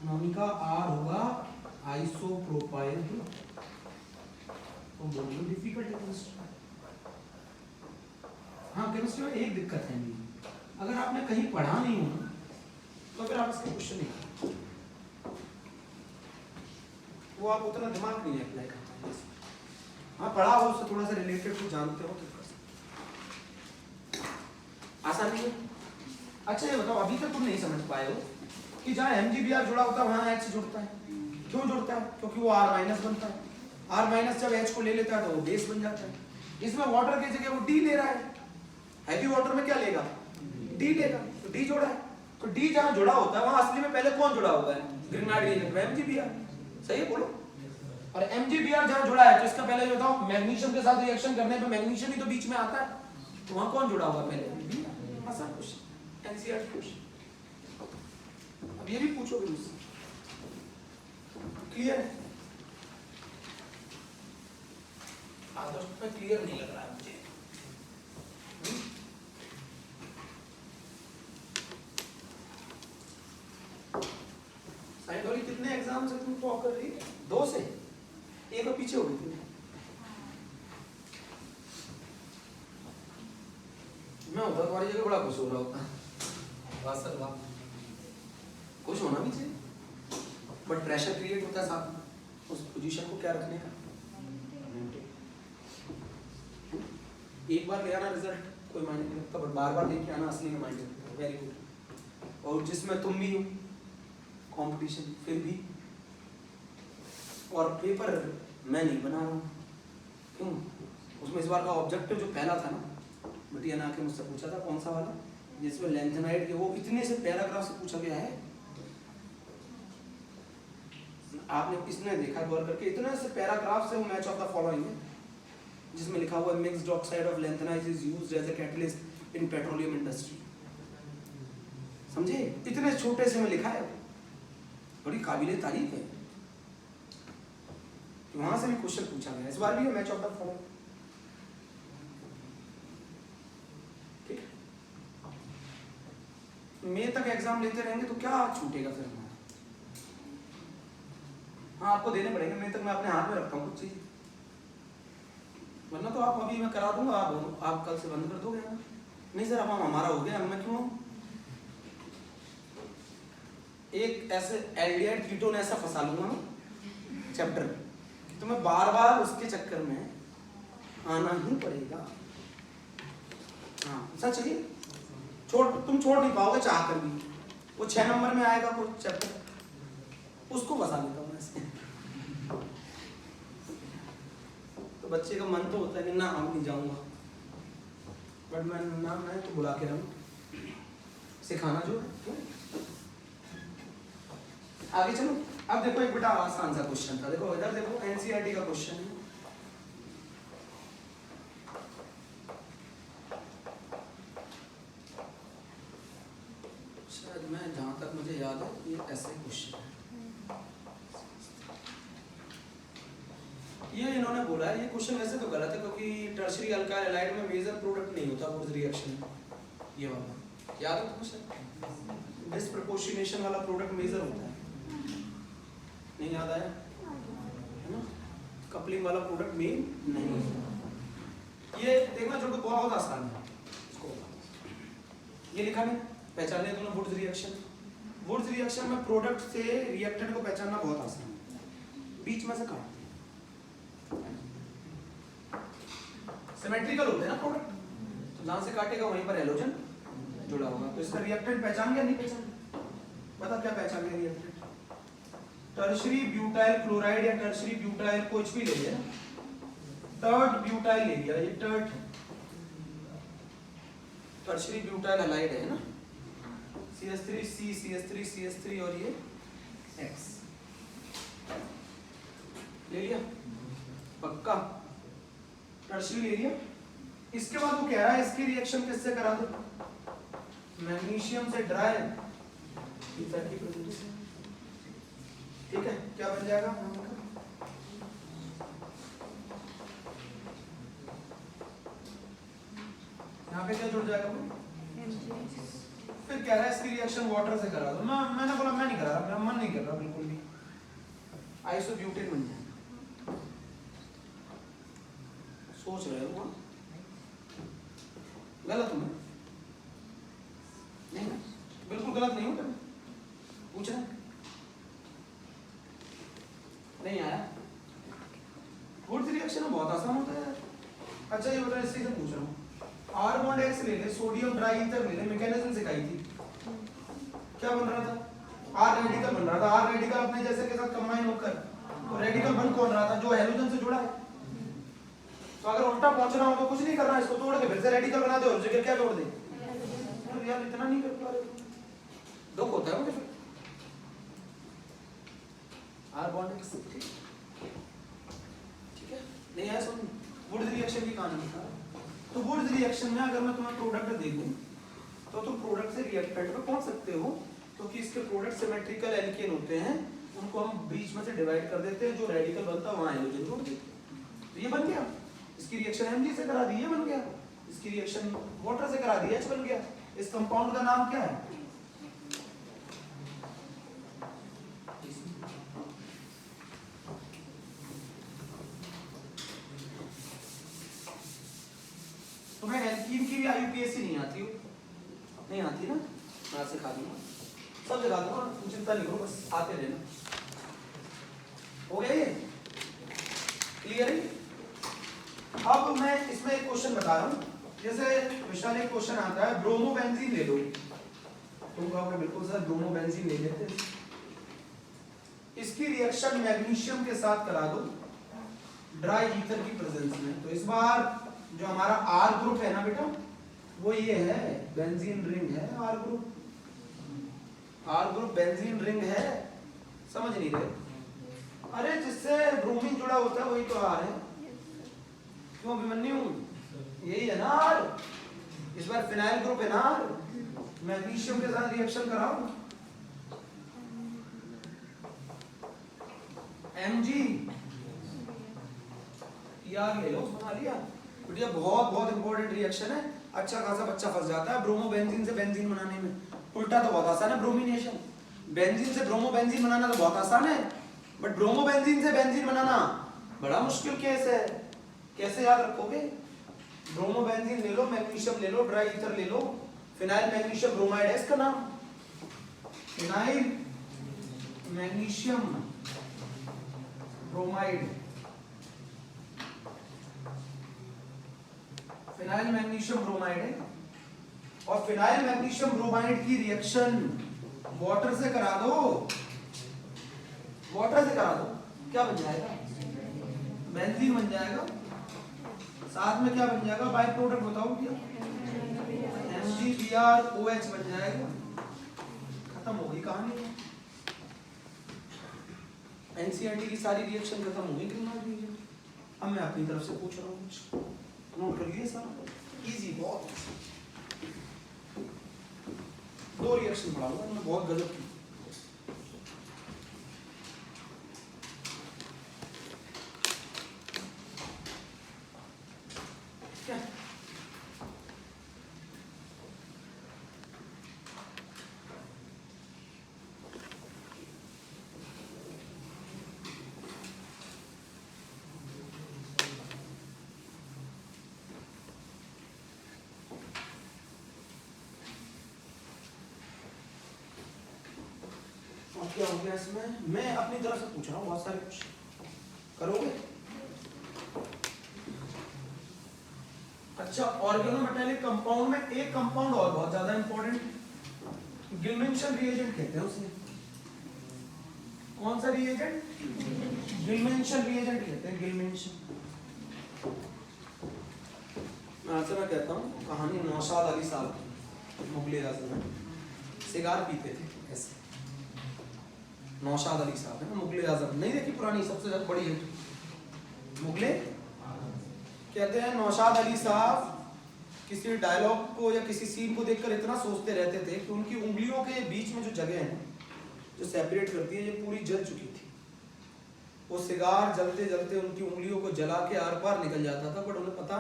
मोनिका, R होगा आइसोप्रोपाइल। तो बोलो डिफिकल्ट है केमिस्ट्री। हाँ केमिस्ट्री में एक दिक्कत है मेरी, अगर आपने कहीं पढ़ा नहीं हो तो फिर आप इसके क्वेश्चन नहीं, वो आप उतना दिमाग नहीं अप्लाई करते हैं। हाँ पढ़ा हो उससे थोड़ा सा रिलेटेड कुछ जानते हो तो आसान नहीं है। अच्छा ये बताओ, अभी तक तुम नहीं समझ पाए हो कि जहाँ MgBr जुड़ा होता है वहाँ H जुड़ता है, क्यों जुड़ता है, क्योंकि वो R माइनस बनता है। R माइनस जब H को ले लेता है तो वो बेस बन जाता है। इसमें वाटर की जगह वो D ले रहा है, हैवी वाटर में क्या लेगा, D लेगा, तो D जोड़ा है। तो D जहाँ जुड़ा होता है वहाँ असली में पहले कौन जुड़ा हुआ है, ग्रिग्नार्ड रीजन में MgBr, सही है बोलो। और MgBr जहाँ जुड़ा है तो इसका पहले जो बताओ मैग्नीशियम के साथ रिएक्शन करने पे मैग्नीशियम ही तो बीच में आता है, तो वहाँ कौन जुड़ा हुआ पहले, आसान क्वेश्चन, एनसीईआरटी क्वेश्चन। अब ये भी पूछोगे मुझसे, क्लियर है, आदर्श में क्लियर नहीं लग रहा है मुझे। साइंस वाली कितने एग्जाम्स है तुम टॉप कर रहे हो? एक और पीछे हो गई थी। मैं होता तुम्हारी जगह बड़ा खुश हो रहा होता। वाह सर वाह, खुश होना भी चाहिए, बट प्रेशर क्रिएट होता है साथ में, उस पोजीशन को क्या रखने का। एक बार ले आना रिजल्ट कोई मायने नहीं रखता, बट बार बार लेके आना असली में मायने रखता है। Very good. और जिसमें तुम भी हो कंपटीशन फिर भी, और पेपर मैं नहीं बना रहा हूँ, क्यों? उसमें इस बार का ऑब्जेक्टिव जो पहला था ना, बटिया ने आके मुझसे पूछा था कौन सा वाला, जिसमें लेंथेनाइड के वो इतने से पैराग्राफ से पूछा गया है। आपने इसने देखा गौर करके, इतने से पैराग्राफ से वो मैच ऑफ द फॉलोइंग है, जिसमें लिखा हुआ है mixed oxide of lanthanide is used as a catalyst in petroleum industry. समझे? इतने छोटे से में लिखा है, बड़ी काबिले तारीफ है। वहां से भी क्वेश्चन पूछा गया, इस बार भी है मैच ऑफ द फॉलोइंग। ठीक है, मई तक एग्जाम लेते रहेंगे तो क्या छूटेगा फिर हमारा? हाँ आपको देने पड़ेंगे, मई तक मैं अपने हाथ में रखता हूँ कुछ चीज, वरना तो आप अभी मैं करा दूंगा, आप कल से बंद कर दोगे ना। नहीं सर अब हमारा हो गया, मैं क्यों? एक ऐसे एल्डिहाइड कीटोन ऐसा फंसा लूंगा ना चैप्टर, तो मैं बार बार उसके चक्कर में आना ही पड़ेगा। हाँ सच है, तुम छोड़ नहीं पाओगे चाह कर भी। वो 6 नंबर में आएगा कोई चैप्टर, उसको फंसा लेता हूँ ऐसे। तो बच्चे का मन तो होता है कि ना हम नहीं जाऊंगा, बट मैं तो बुला के रहूँ, सिखाना जो है। आगे चलो, अब देखो एक बेटा आसान सा क्वेश्चन था, देखो इधर देखो, एनसीईआरटी का क्वेश्चन है। शायद मैं जहां तक मुझे याद है ये ऐसे क्वेश्चन है। ये इन्होंने बोला है, ये क्वेश्चन वैसे तो गलत है, क्योंकि टर्शरी अल्काइल हैलाइड में मेजर प्रोडक्ट नहीं होता वुड्स रिएक्शन में। ये वाला याद है क्वेश्चन? डिस्प्रपोर्शनेशन वाला प्रोडक्ट मेजर होता है, नहीं याद आया है ना? कपलिंग वाला प्रोडक्ट मेन नहीं होता। ये देखना जो बहुत आसान है, इसको ये लिखा है, पहचान लिया तुमने वुड्स रिएक्शन। वुड्स रिएक्शन में प्रोडक्ट से रिएक्टेंट को पहचानना बहुत आसान है। बीच में से काट, सिमेट्रिकल होते हैं ना प्रोडक्ट, तो जहां से काटेगा वहीं पर हैलोजन जुड़ा होगा। तो इसका रिएक्टेंट पहचान गया, नहीं पहचान? बता क्या पहचान गया रिएक्टेंट? टर्शरी ब्यूटाइल क्लोराइड या टर्शरी ब्यूटाइल कुछ भी ले लिया, टर्ट ब्यूटाइल ले लिया, ये टर्ट टर्शरी ब्यूटाइल हैलाइड है ना, CH3C CH3 CH3 और ये X ले लिया, पक्का टर्शरी ले लिया। इसके बाद वो कह रहा है इसकी रिएक्शन किससे करा दो? मैग्नीशियम से ड्राई, ठीक है, क्या बन जाएगा? यहाँ पे क्या जुड़ जाएगा? फिर कह रहा है इसकी रिएक्शन वाटर से करा दो। मैंने बोला मैं नहीं करा रहा, मेरा मन नहीं कर रहा बिल्कुल भी, आइसोब्यूटेन बन जाएगा। सोच रहे हो गलत हूँ नहीं, बिल्कुल गलत नहीं हूँ, पूछ रहे नहीं आया। वुड्स रिएक्शन में बहुत आसान होता है। अच्छा ये बताओ, इससे पूछ रहा हूँ, R बॉन्ड X ले ले, सोडियम ट्राई ईथर ले ले, मैकेनिज्म सिखाई थी, क्या बन रहा था? R रेडिकल बन रहा था। R रेडिकल अपने जैसे के साथ कंबाइन होकर, तो रेडिकल बन कौन रहा था? जो हैलोजन से जुड़ा है। तो अगर उल्टा पहुंचना हो तो कुछ नहीं करना, इसको तोड़ के फिर से रेडिकल बना दे और जगह क्या जोड़ दे। तो यार इतना नहीं कर पा रहे, दुख होता है मुझे फिर। R बॉन्ड X ठीक है, नहीं है सुन, वुड्स रिएक्शन की कहानी है। तो वुड्स रिएक्शन में अगर मैं तुम्हें प्रोडक्ट दे दूं तो तुम प्रोडक्ट से रिएक्टेंट में पहुंच सकते हो, क्योंकि इसके प्रोडक्ट सिमेट्रिकल एल्केन होते हैं, उनको हम बीच में से डिवाइड कर देते हैं, जो रेडिकल बनता है वहां हाइड्रोजन जोड़ देते हैं। तो ये बन गया, इसकी रिएक्शन Mg से करा दी, ये बन गया। इसकी रिएक्शन वाटर से करा दी, H बन गया। इस कंपाउंड का नाम क्या है? यूपीएससी नहीं आती हो, नहीं आती ना, मैं सिखा दूंगा, सब सिखा दूंगा, चिंता नहीं करो, बस आते रहना। हो गया ये क्लियर है? अब मैं इसमें एक क्वेश्चन बता रहा हूँ, जैसे विशाल एक क्वेश्चन आता है, ब्रोमोबेंजीन ले लो, तुम कहोगे बिल्कुल सर ब्रोमोबेंजीन ले लेते हैं, इसकी रिएक्शन मैग्नीशियम के साथ करा दो ड्राई ईथर की प्रेजेंस में। तो इस बार जो हमारा आर ग्रुप है ना बेटा, वो ये है, बेंजीन रिंग है R group, R group benzene ring है, समझ नहीं रहे? अरे जिससे ब्रोमीन जुड़ा होता है वही तो आर है, क्यों अभिमन्यु? यही है ना आर। इस बार फिनाइल ग्रुप है ना आर, मैग्नीशियम के साथ रिएक्शन कराओ, Mg यार ले लो, बना लिया बेटा, बहुत बहुत इंपॉर्टेंट रिएक्शन है, अच्छा खासा बच्चा फंस जाता है ब्रोमोबेंजीन से बेंजीन बनाने में। उल्टा तो बहुत आसान है ब्रोमिनेशन, बेंजीन से ब्रोमोबेंजीन बनाना तो बहुत आसान है, बट ब्रोमोबेंजीन से बेंजीन बनाना बड़ा मुश्किल केस है। कैसे याद रखोगे? ब्रोमोबेंजीन ले लो, मैग्नीशियम ले लो, ड्राई ईथर ले लो, फिनाइल मैग्नीशियम ब्रोमाइड है इसका नाम, phenyl magnesium bromide, phenyl magnesium bromide है, और फिनाइल मैग्नीशियम ब्रोमाइड की रिएक्शन वाटर से करा दो, वाटर से करा दो, क्या बन जाएगा? बेंजीन बन जाएगा, साथ में क्या बन जाएगा? बाय प्रोडक्ट बताओ क्या? MgBrOH बन जाएगा, खत्म हो गई कहानी। एनसीईआरटी की सारी रिएक्शन खत्म हो गई। अब मैं अपनी तरफ से पूछ रहा हूँ, कुछ नोट कर लिए सारा, इजी बहुत। दो रिएक्शन पढ़ाऊंगा मैं, बहुत गजब की। क्या क्या हो गया इसमें? मैं अपनी तरफ से पूछ रहा हूँ, बहुत सारे क्वेश्चन करोगे? अच्छा, ऑर्गेनोमेटेलिक कंपाउंड में एक कंपाउंड और बहुत ज्यादा इंपॉर्टेंट, गिलमेंशन रिएजेंट कहते हैं उसे। कौन सा रिएजेंट? गिलमेंशन रिएजेंट कहते हैं, गिलमेंशन। मैं कहता हूँ कहानी नौशाद अली साहब मुगले आजम में सिगार पीते थे ऐसे, नौशाद अली साहब है ना, मुगले आजम नहीं देखी पुरानी, सबसे ज्यादा बड़ी है मुगले। कहते हैं नौशाद अली साहब किसी डायलॉग को या किसी सीन को देखकर इतना सोचते रहते थे कि उनकी उंगलियों के बीच में जो जगह है जो सेपरेट करती है, ये पूरी जल चुकी थी। वो सिगार जलते जलते उनकी उंगलियों को जला के आर पार निकल जाता था, बट उन्हें पता,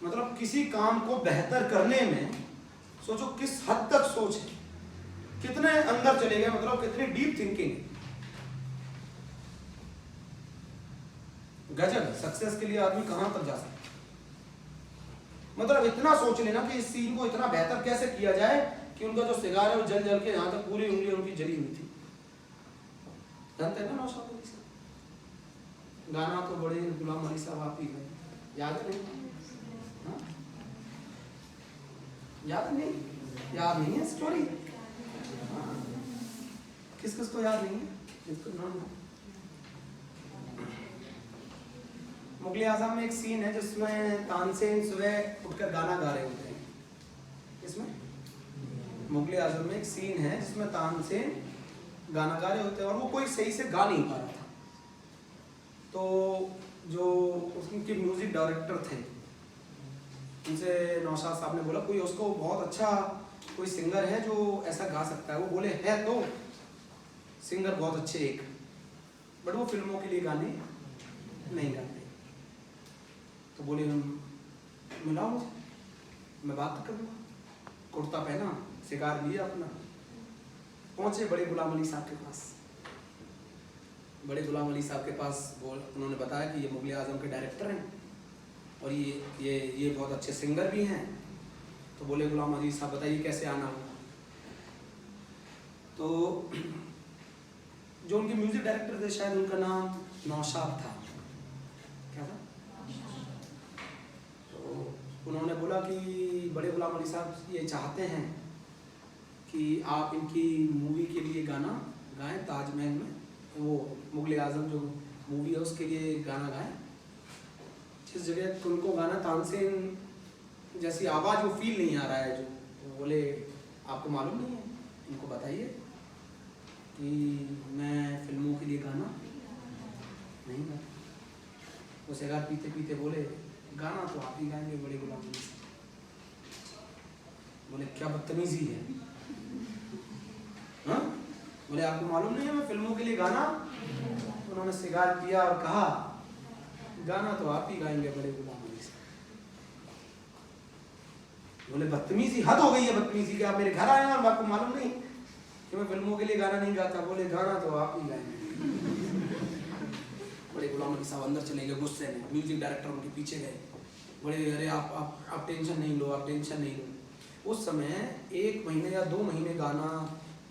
मतलब किसी काम को बेहतर करने में सोचो किस हद तक सोच है, कितने अंदर चले गए, मतलब कितनी डीप थिंकिंग। गजब, सक्सेस के लिए आदमी कहां तक जा सकता है, मतलब इतना सोच लेना कि इस सीन को इतना बेहतर कैसे किया जाए कि उनका जो सिगार है वो जल जल के यहां तक पूरी उंगली उनकी जली हुई थी। जानते हैं ना नौशाद अली साहब? गाना तो बड़े गुलाम अली साहब आप ही गए, याद है नहीं? हाँ? याद नहीं? याद नहीं है स्टोरी? हाँ। किस किस को याद नहीं है? इसको नाम मुगले आजम में एक सीन है जिसमें तानसेन सुबह उठकर गाना गा रहे होते हैं। इसमें मुगले आजम में एक सीन है जिसमें तानसेन गाना गा रहे होते हैं और वो कोई सही से गा नहीं पा रहा था, तो जो उसके म्यूजिक डायरेक्टर थे उनसे नौशाद साहब ने बोला कोई उसको बहुत अच्छा कोई सिंगर है जो ऐसा गा सकता है। वो बोले है तो सिंगर बहुत अच्छे एक, बट वो फिल्मों के लिए गाने नहीं गाते। तो बोले मिलाओ मुझे, मैं बात कर लूँगा। कुर्ता पहना, सिगार लिया अपना, पहुंचे बड़े गुलाम अली साहब के पास। बड़े गुलाम अली साहब के पास उन्होंने बताया कि ये मुगले आजम के डायरेक्टर हैं और ये बहुत अच्छे सिंगर भी हैं। तो बोले गुलाम अजीज साहब बताइए कैसे आना होगा। तो जो उनके म्यूजिक डायरेक्टर थे शायद उनका नाम नौशाद था, क्या था? तो उन्होंने बोला कि बड़े गुलाम अली साहब ये चाहते हैं कि आप इनकी मूवी के लिए गाना गाएं, ताजमहल में वो मुगल आजम जो मूवी है उसके लिए गाना गाएं। जिस जगह उनको गाना तानसेन जैसी आवाज़ वो फील नहीं आ रहा है जो, तो बोले आपको मालूम नहीं है, इनको बताइए कि मैं फिल्मों के लिए गाना नहीं गाता। वो सिगार पीते पीते बोले गाना तो आप ही गाएंगे बड़े गुलाम अली साहब। बोले क्या बदतमीजी है, हाँ? बोले आपको मालूम नहीं है मैं फिल्मों के लिए गाना। उन्होंने सिगार पिया और कहा गाना तो आप ही गाएंगे बड़े गुलाम अली साहब। बोले बदतमीजी, हद हो गई है बदतमीजी कि आप मेरे घर आए और आपको मालूम नहीं कि मैं फिल्मों के लिए गाना नहीं गाता। बोले गाना तो आप ही गाएंगे। बड़े गुलाम अली साहब अंदर चले गए गुस्से में, म्यूजिक डायरेक्टर उनके पीछे गए, बोले अरे आप टेंशन नहीं लो, आप टेंशन नहीं लो। उस समय 1 महीने या 2 महीने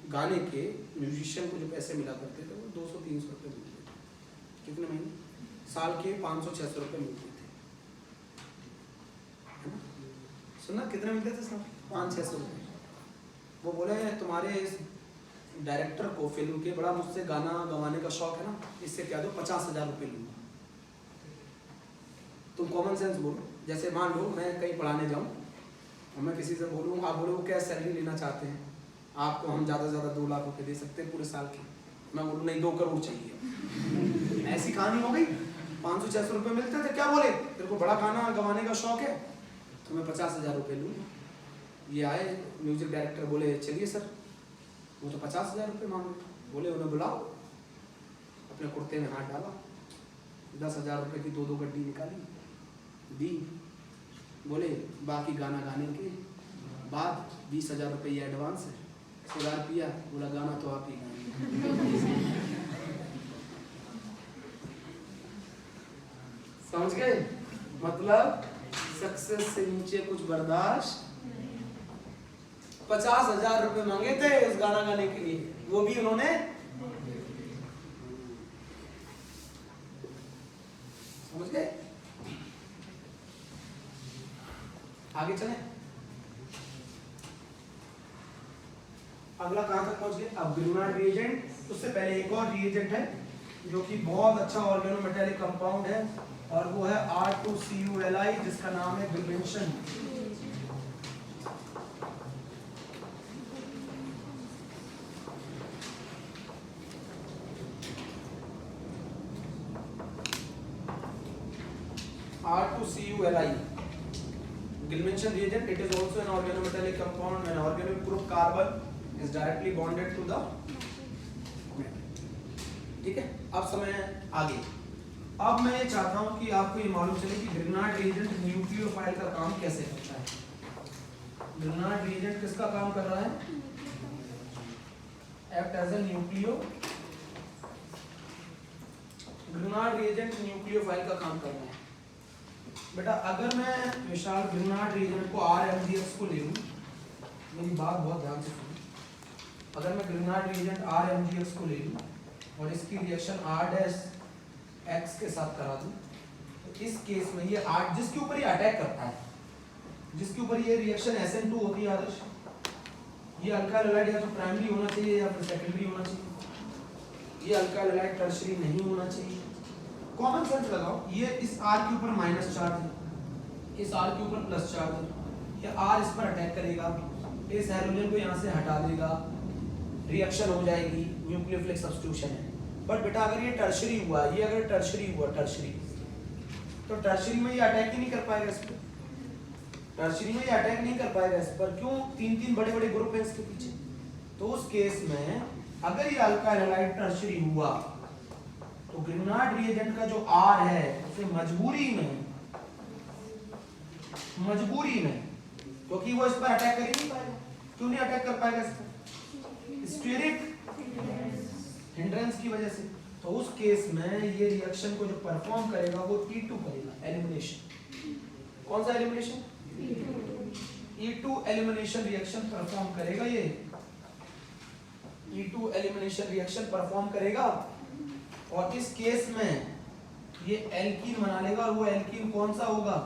गाने के म्यूजिशियन को जो पैसे मिला करते थे वो 200-300 रुपये मिलते थे। कितने महीने? साल के 500-600 रुपये मिलते थे, है ना? सुना कितने मिलते थे? साल 500-600 रुपये। वो बोले तुम्हारे इस डायरेक्टर को फिल्म के बड़ा मुझसे गाना गवाने का शौक है ना, इससे क्या दो 50,000 रुपये लूँगा। तुम कॉमन सेंस बोलो। जैसे मान लो मैं कहीं पढ़ाने जाऊँ और मैं किसी से बोलूँ, आप बोलो वो क्या सैलरी लेना चाहते हैं, आपको हम ज़्यादा से ज़्यादा 2 लाख रुपये दे सकते हैं पूरे साल के। मैं बोलूँ नहीं 2 करोड़ चाहिए। ऐसी कहानी हो गई। 500-600 रुपये मिलते थे। क्या बोले तेरे को बड़ा गाना गवाने का शौक है तो मैं 50,000 रुपये लूँगा। ये आए म्यूजिक डायरेक्टर, बोले चलिए सर। वो तो 50,000 रुपये मांगे। बोले उन्हें बुलाओ। अपने कुर्ते में हाथ डाला, 10,000 रुपये की 2-2 गड्डी निकाली, दी। बोले बाकी गाना गाने के बाद 20,000 रुपये ये एडवांस है। सिगार पिया, बोला गाना तो आप ही गाएंगे। समझ गए? मतलब सक्सेस से नीचे कुछ बर्दाश्त। 50,000 रुपये मांगे थे उस गाना गाने के लिए, वो भी उन्होंने समझ गए? आगे चले। अगला कहां तक पहुंच गए? अब ग्रिग्नार्ड रिएजेंट। उससे पहले एक और रिएजेंट है जो कि बहुत अच्छा ऑर्गेनोमेटेलिक कंपाउंड है और वो है R2CuLi, जिसका नाम है ग्लिमेंशन। R2CuLi, Gilmanson reagent. It is also an organometallic compound. When organic group carbon is directly bonded to the metal. ठीक है? अब समय आगे। अब मैं ये चाहता हूँ कि आपको ये मालूम चले कि ग्रिग्नार्ड रिएजेंट न्यूक्लियोफाइल का काम कैसे करता है। ग्रिग्नार्ड रिएजेंट किसका काम कर रहा है? Act as a nucleo. Grignard reagent nucleophile का काम कर रहा है। बेटा अगर मैं विशाल ग्रिग्नार्ड रिएजेंट को RMgX को ले लूँ, मेरी बात बहुत ध्यान से सुनो। अगर मैं ग्रिग्नार्ड रिएजेंट RMgX को ले लूँ और इसकी रिएक्शन R' के साथ करा दूँ, तो इस केस में ये R जिसके ऊपर ये अटैक करता है, जिसके ऊपर ये रिएक्शन SN2 होती है आदर्श, ये अल्काइल हैलाइड या तो प्राइमरी होना चाहिए या फिर सेकेंडरी होना चाहिए। ये अल्काइल हैलाइड टर्शियरी नहीं होना चाहिए। कॉमन सेंस लगाओ, ये इस R के ऊपर माइनस चार्ज है, इस R के ऊपर प्लस चार्ज है, ये R इस पर अटैक करेगा, इस हाइड्रोजन को यहाँ से हटा देगा, रिएक्शन हो जाएगी, न्यूक्लियोफिलिक सब्स्टिट्यूशन है। बट बेटा अगर ये टर्शियरी हुआ, ये अगर टर्शियरी हुआ, टर्शियरी, तो टर्शियरी में ये अटैक ही नहीं कर पाएगा इस पर। टर्शियरी में ये अटैक नहीं कर पाएगा इस पर। क्यों? 3-3 बड़े-बड़े ग्रुप हैं इसके पीछे। तो उस केस में अगर ये अल्काइल हैलाइड टर्शियरी हुआ तो ग्रिग्नार्ड रिएजेंट का जो R है उसे मजबूरी में, क्योंकि वो इस पर अटैक कर ही नहीं पाएगा। क्यों नहीं अटैक कर पाएगा इस पर? स्टेरिक हिंड्रेंस की वजह से। तो उस केस में ये रिएक्शन को जो परफॉर्म करेगा वो T2 करेगा, एलिमिनेशन। कौन सा elimination? E2 elimination reaction perform करेगा ये, E2 एलिमिनेशन रिएक्शन परफॉर्म करेगा और इस केस में ये एल्कीन बना लेगा और वो एल्कीन कौन सा होगा?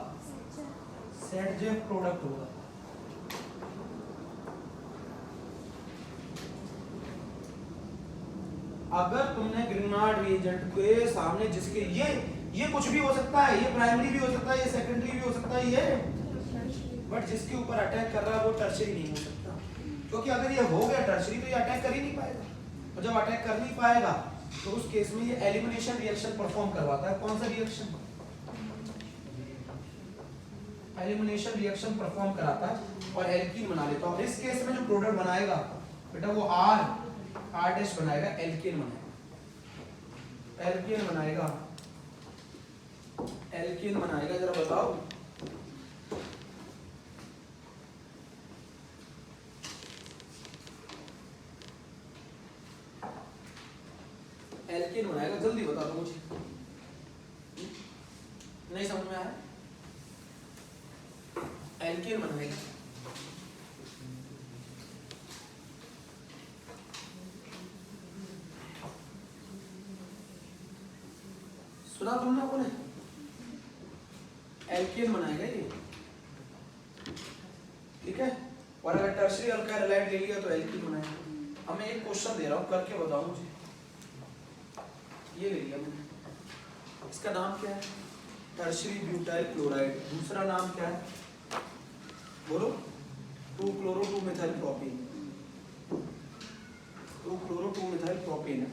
ZF प्रोडक्ट होगा। अगर तुमने ग्रिग्नार्ड रिएजेंट के सामने जिसके ये कुछ भी हो सकता है, ये प्राइमरी भी हो सकता है, ये सेकेंडरी भी हो सकता है, ये बट जिसके ऊपर अटैक कर रहा है वो टर्शियरी नहीं हो सकता, क्योंकि अगर ये हो गया टर्शियरी तो ये अटैक कर ही नहीं पाएगा, और जब अटैक कर नहीं पाएगा तो उस केस में ये एलिमिनेशन रिएक्शन परफॉर्म करवाता है। कौन सा रिएक्शन? एलिमिनेशन रिएक्शन परफॉर्म कराता है और एल्कीन बना लेता है। और इस केस में जो प्रोडक्ट बनाएगा बेटा वो R डैश बनाएगा, एल्केन बनाएगा, एल्केन बनाएगा, एल्केन बनाएगा। जरा बताओ एल्केन बनाएगा, जल्दी बता दो मुझे, नहीं समझ में आया? एल्केन बनाएगा, सुना तुमने लोगों ने? एल्केन बनाएगा ये, ठीक है। और अगर टर्शियरी अल्काइल हैलाइड ले लिया तो एल्कीन बनाएगा। अब मैं एक क्वेश्चन दे रहा हूँ, करके बताओ मुझे। ये ले लिया मैंने, इसका नाम क्या है? Tertiary butyl chloride. दूसरा नाम क्या है? बोलो। 2-chloro-2-methyl propene, 2-chloro-2-methyl propene है।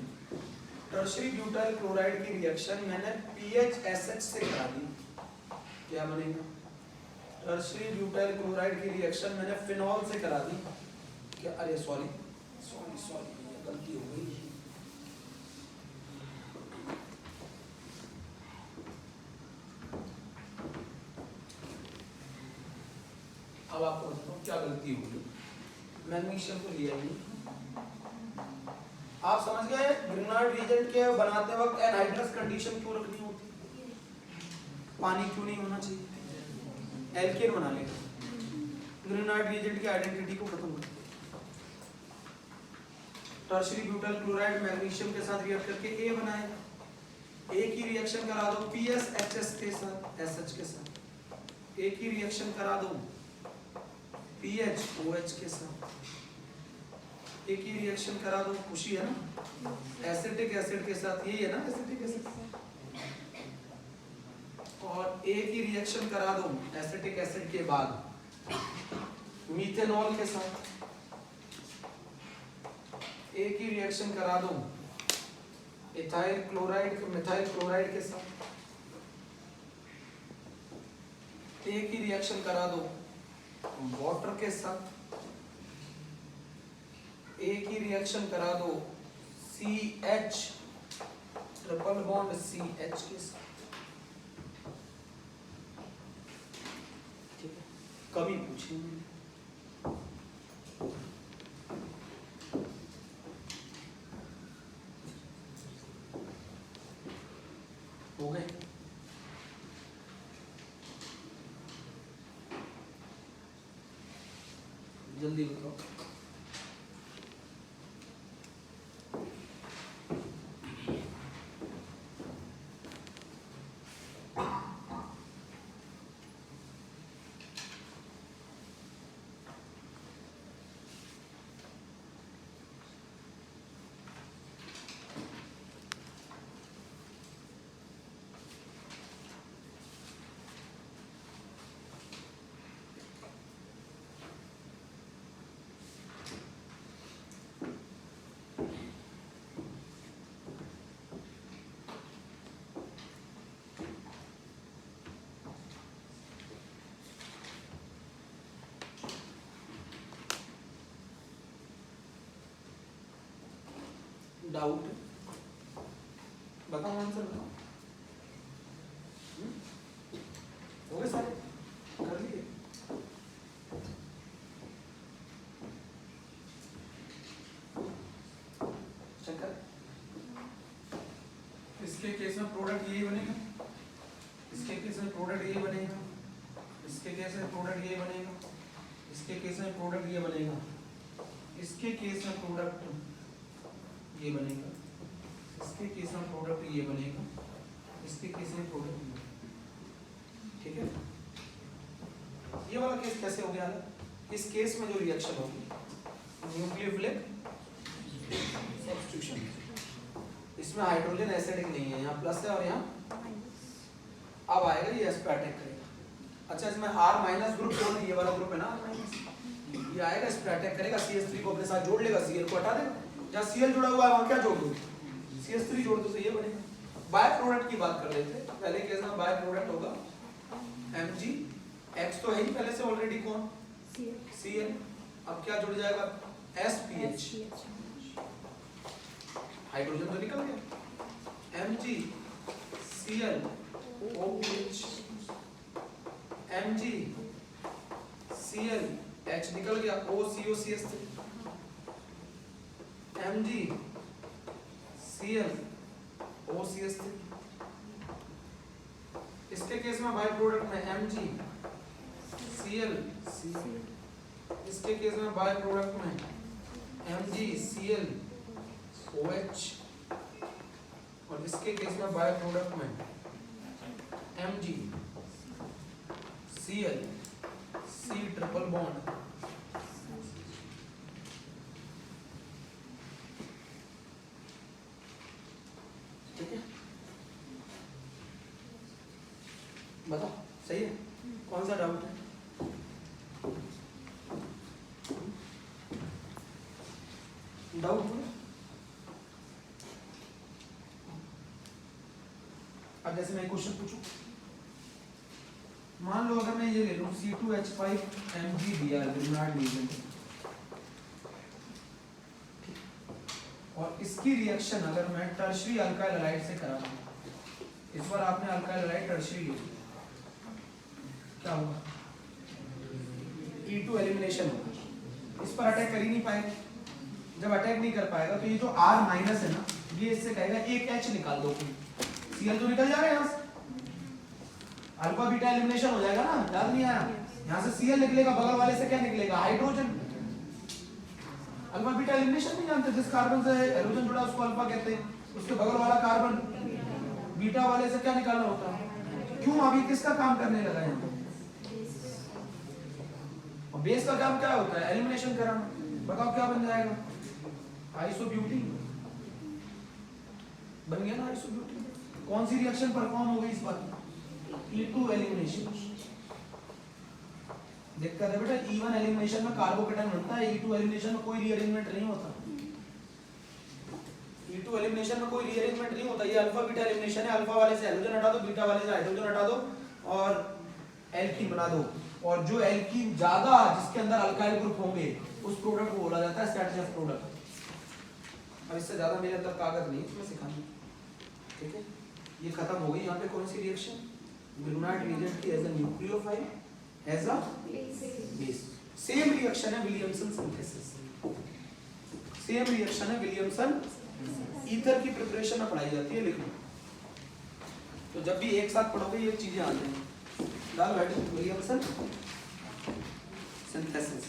टर्शियरी ब्यूटाइल क्लोराइड की रिएक्शन मैंने PHSH से करा दी, क्या बनेगा? टर्शियरी ब्यूटाइल क्लोराइड की रिएक्शन मैंने फिनॉल से करा दी, क्या? अरे सॉरी गलती हो गई। अब आपको बताओ क्या गलती होगी। मैग्नीशियम को लिया ही, आप समझ गए? ग्रिग्नार्ड रिएजेंट के बनाते वक्त एनहाइड्रस कंडीशन क्यों रखनी होती? पानी क्यों नहीं होना चाहिए? एल्केन बना लेगा, ग्रिग्नार्ड रिएजेंट की आइडेंटिटी को खत्म कर। टर्शियरी ब्यूटाइल क्लोराइड मैग्नीशियम के साथ रिएक्ट करके A बनाएगा, A की रिएक्शन करा दो PSHS के साथ, SH के साथ। A की रिएक्शन करा दो PHOH के साथ, A की रिएक्शन करा दो, खुशी है ना, एसिटिक एसिड के साथ, यही है ना एसिटिक एसिड, और A की रिएक्शन करा दो एसिटिक एसिड के बाद मीथेनॉल के साथ, A की रिएक्शन करा दो इथाइल क्लोराइड मिथाइल क्लोराइड के साथ, A की रिएक्शन करा दो वाटर के साथ, A की रिएक्शन करा दो CH ट्रिपल बॉन्ड CH के साथ, ठीक है। कभी पूछेंगे हो गए? जल्दी बताओ। डाउट बताओ, आंसर बताओ। हो गए सारे? कर लिए? शंकर, इसके केस में प्रोडक्ट यही बनेगा, इसके केस में प्रोडक्ट यही बनेगा, इसके केस में प्रोडक्ट ये बनेगा, इसके केस में प्रोडक्ट ये बनेगा, इसके केस में प्रोडक्ट ये बनेगा, इसके केस में प्रोडक्ट ये बनेगा, इसके केस में प्रोडक्ट ये बनेगा। ठीक है, ये वाला केस कैसे हो गया? इस केस में जो रिएक्शन होगी न्यूक्लियोफिलिक सब्स्टिट्यूशन, इसमें हाइड्रोजन एसिडिक नहीं है, यहाँ प्लस है और यहाँ अब आएगा ये एस पे अटैक करेगा। अच्छा, इसमें R माइनस ग्रुप जोड़, ये वाला ग्रुप है ना R-, ये आएगा इस पे अटैक करेगा, CH3 को अपने साथ जोड़ लेगा, Cl को हटा देगा, जहाँ Cl जुड़ा हुआ है वहाँ क्या जोड़ दो, CH3 जोड़ दो, तो ये बनेगा। बाय प्रोडक्ट की बात कर रहे थे, पहले केस में बाय प्रोडक्ट होगा MgX तो है ही पहले से ऑलरेडी, कौन Cl, अब क्या जुड़ जाएगा SPH, हाइड्रोजन तो निकल गया, MgCl OH, MgCl H निकल गया, OCOCH3, MgCl OCH3। इसके केस में बाय प्रोडक्ट में MgCl, इसके केस में बाय प्रोडक्ट में MgCl OH, और इसके केस में बाय प्रोडक्ट में MgCl C ट्रिपल बॉन्ड। ठीक है, बताओ सही है, कौन सा डाउट है? डाउट हो? अब जैसे मैं क्वेश्चन पूछूं, मान लो अगर मैं ये ले लूं C2H5Mg ब्रिग्नार्ड रिएजेंट, और इसकी रिएक्शन अगर मैं टर्शियरी अल्काइल हैलाइड से करा दूं, इस बार आपने अल्काइल हैलाइड टर्शियरी ले लिया, क्या होगा? E2 एलिमिनेशन होगा, इस पर अटैक कर ही नहीं पाएगा। जब अटैक नहीं कर पाएगा तो ये जो R माइनस है ना, ये इससे कहेगा एक H निकाल दो, Cl तो निकल जाएगा यहाँ से, अल्फा बीटा एलिमिनेशन हो जाएगा ना, याद नहीं आया? यहाँ से Cl निकलेगा, बगल वाले से क्या निकलेगा? हाइड्रोजन। अल्फा बीटा एलिमिनेशन नहीं जानते, जिस कार्बन से हाइड्रोजन जुड़ा उसको अल्फा कहते हैं, उसके बगल वाला कार्बन बीटा वाले से क्या निकालना होता है? क्यों? अभी किसका काम करने लगा यहाँ? और बेस का काम क्या होता है? एलिमिनेशन कराना। बताओ क्या बन जाएगा? आइसोब्यूटीन बन गया ना, आइसोब्यूटीन। कौन सी रिएक्शन परफॉर्म हो गई इस बार? E2 elimination. देखता है बेटा, E1 एलिमिनेशन में कार्बोकेटायन बनता है, E2 एलिमिनेशन में कोई रीअरेंजमेंट नहीं होता। E2 एलिमिनेशन में कोई रीअरेंजमेंट नहीं होता, ये अल्फा बीटा एलिमिनेशन है। अल्फा वाले से हाइड्रोजन हटा दो, बीटा वाले से हाइड्रोजन हटा दो और एल्कीन बना दो, और जो एल्कीन ज्यादा जिसके अंदर अल्काइल ग्रुप होंगे उस प्रोडक्ट को बोला जाता है स्ट्रैटेजिक प्रोडक्ट। अब इससे ज्यादा मेरे अंदर कागज नहीं, इसमें सिखाना। ठीक है, ये खत्म हो गई। यहाँ पे कौन सी रिएक्शन? ब्रिग्नार्ड रिएजेंट की as a nucleophile, as a base. Same reaction है विलियमसन सिंथेसिस, सेम रिएक्शन है विलियमसन। ईथर की प्रिपरेशन में पढ़ाई जाती है, लिखो। तो जब भी एक साथ पढ़ोगे ये चीजें आ जाएंगी। डाल बैठो, विलियमसन सिंथेसिस।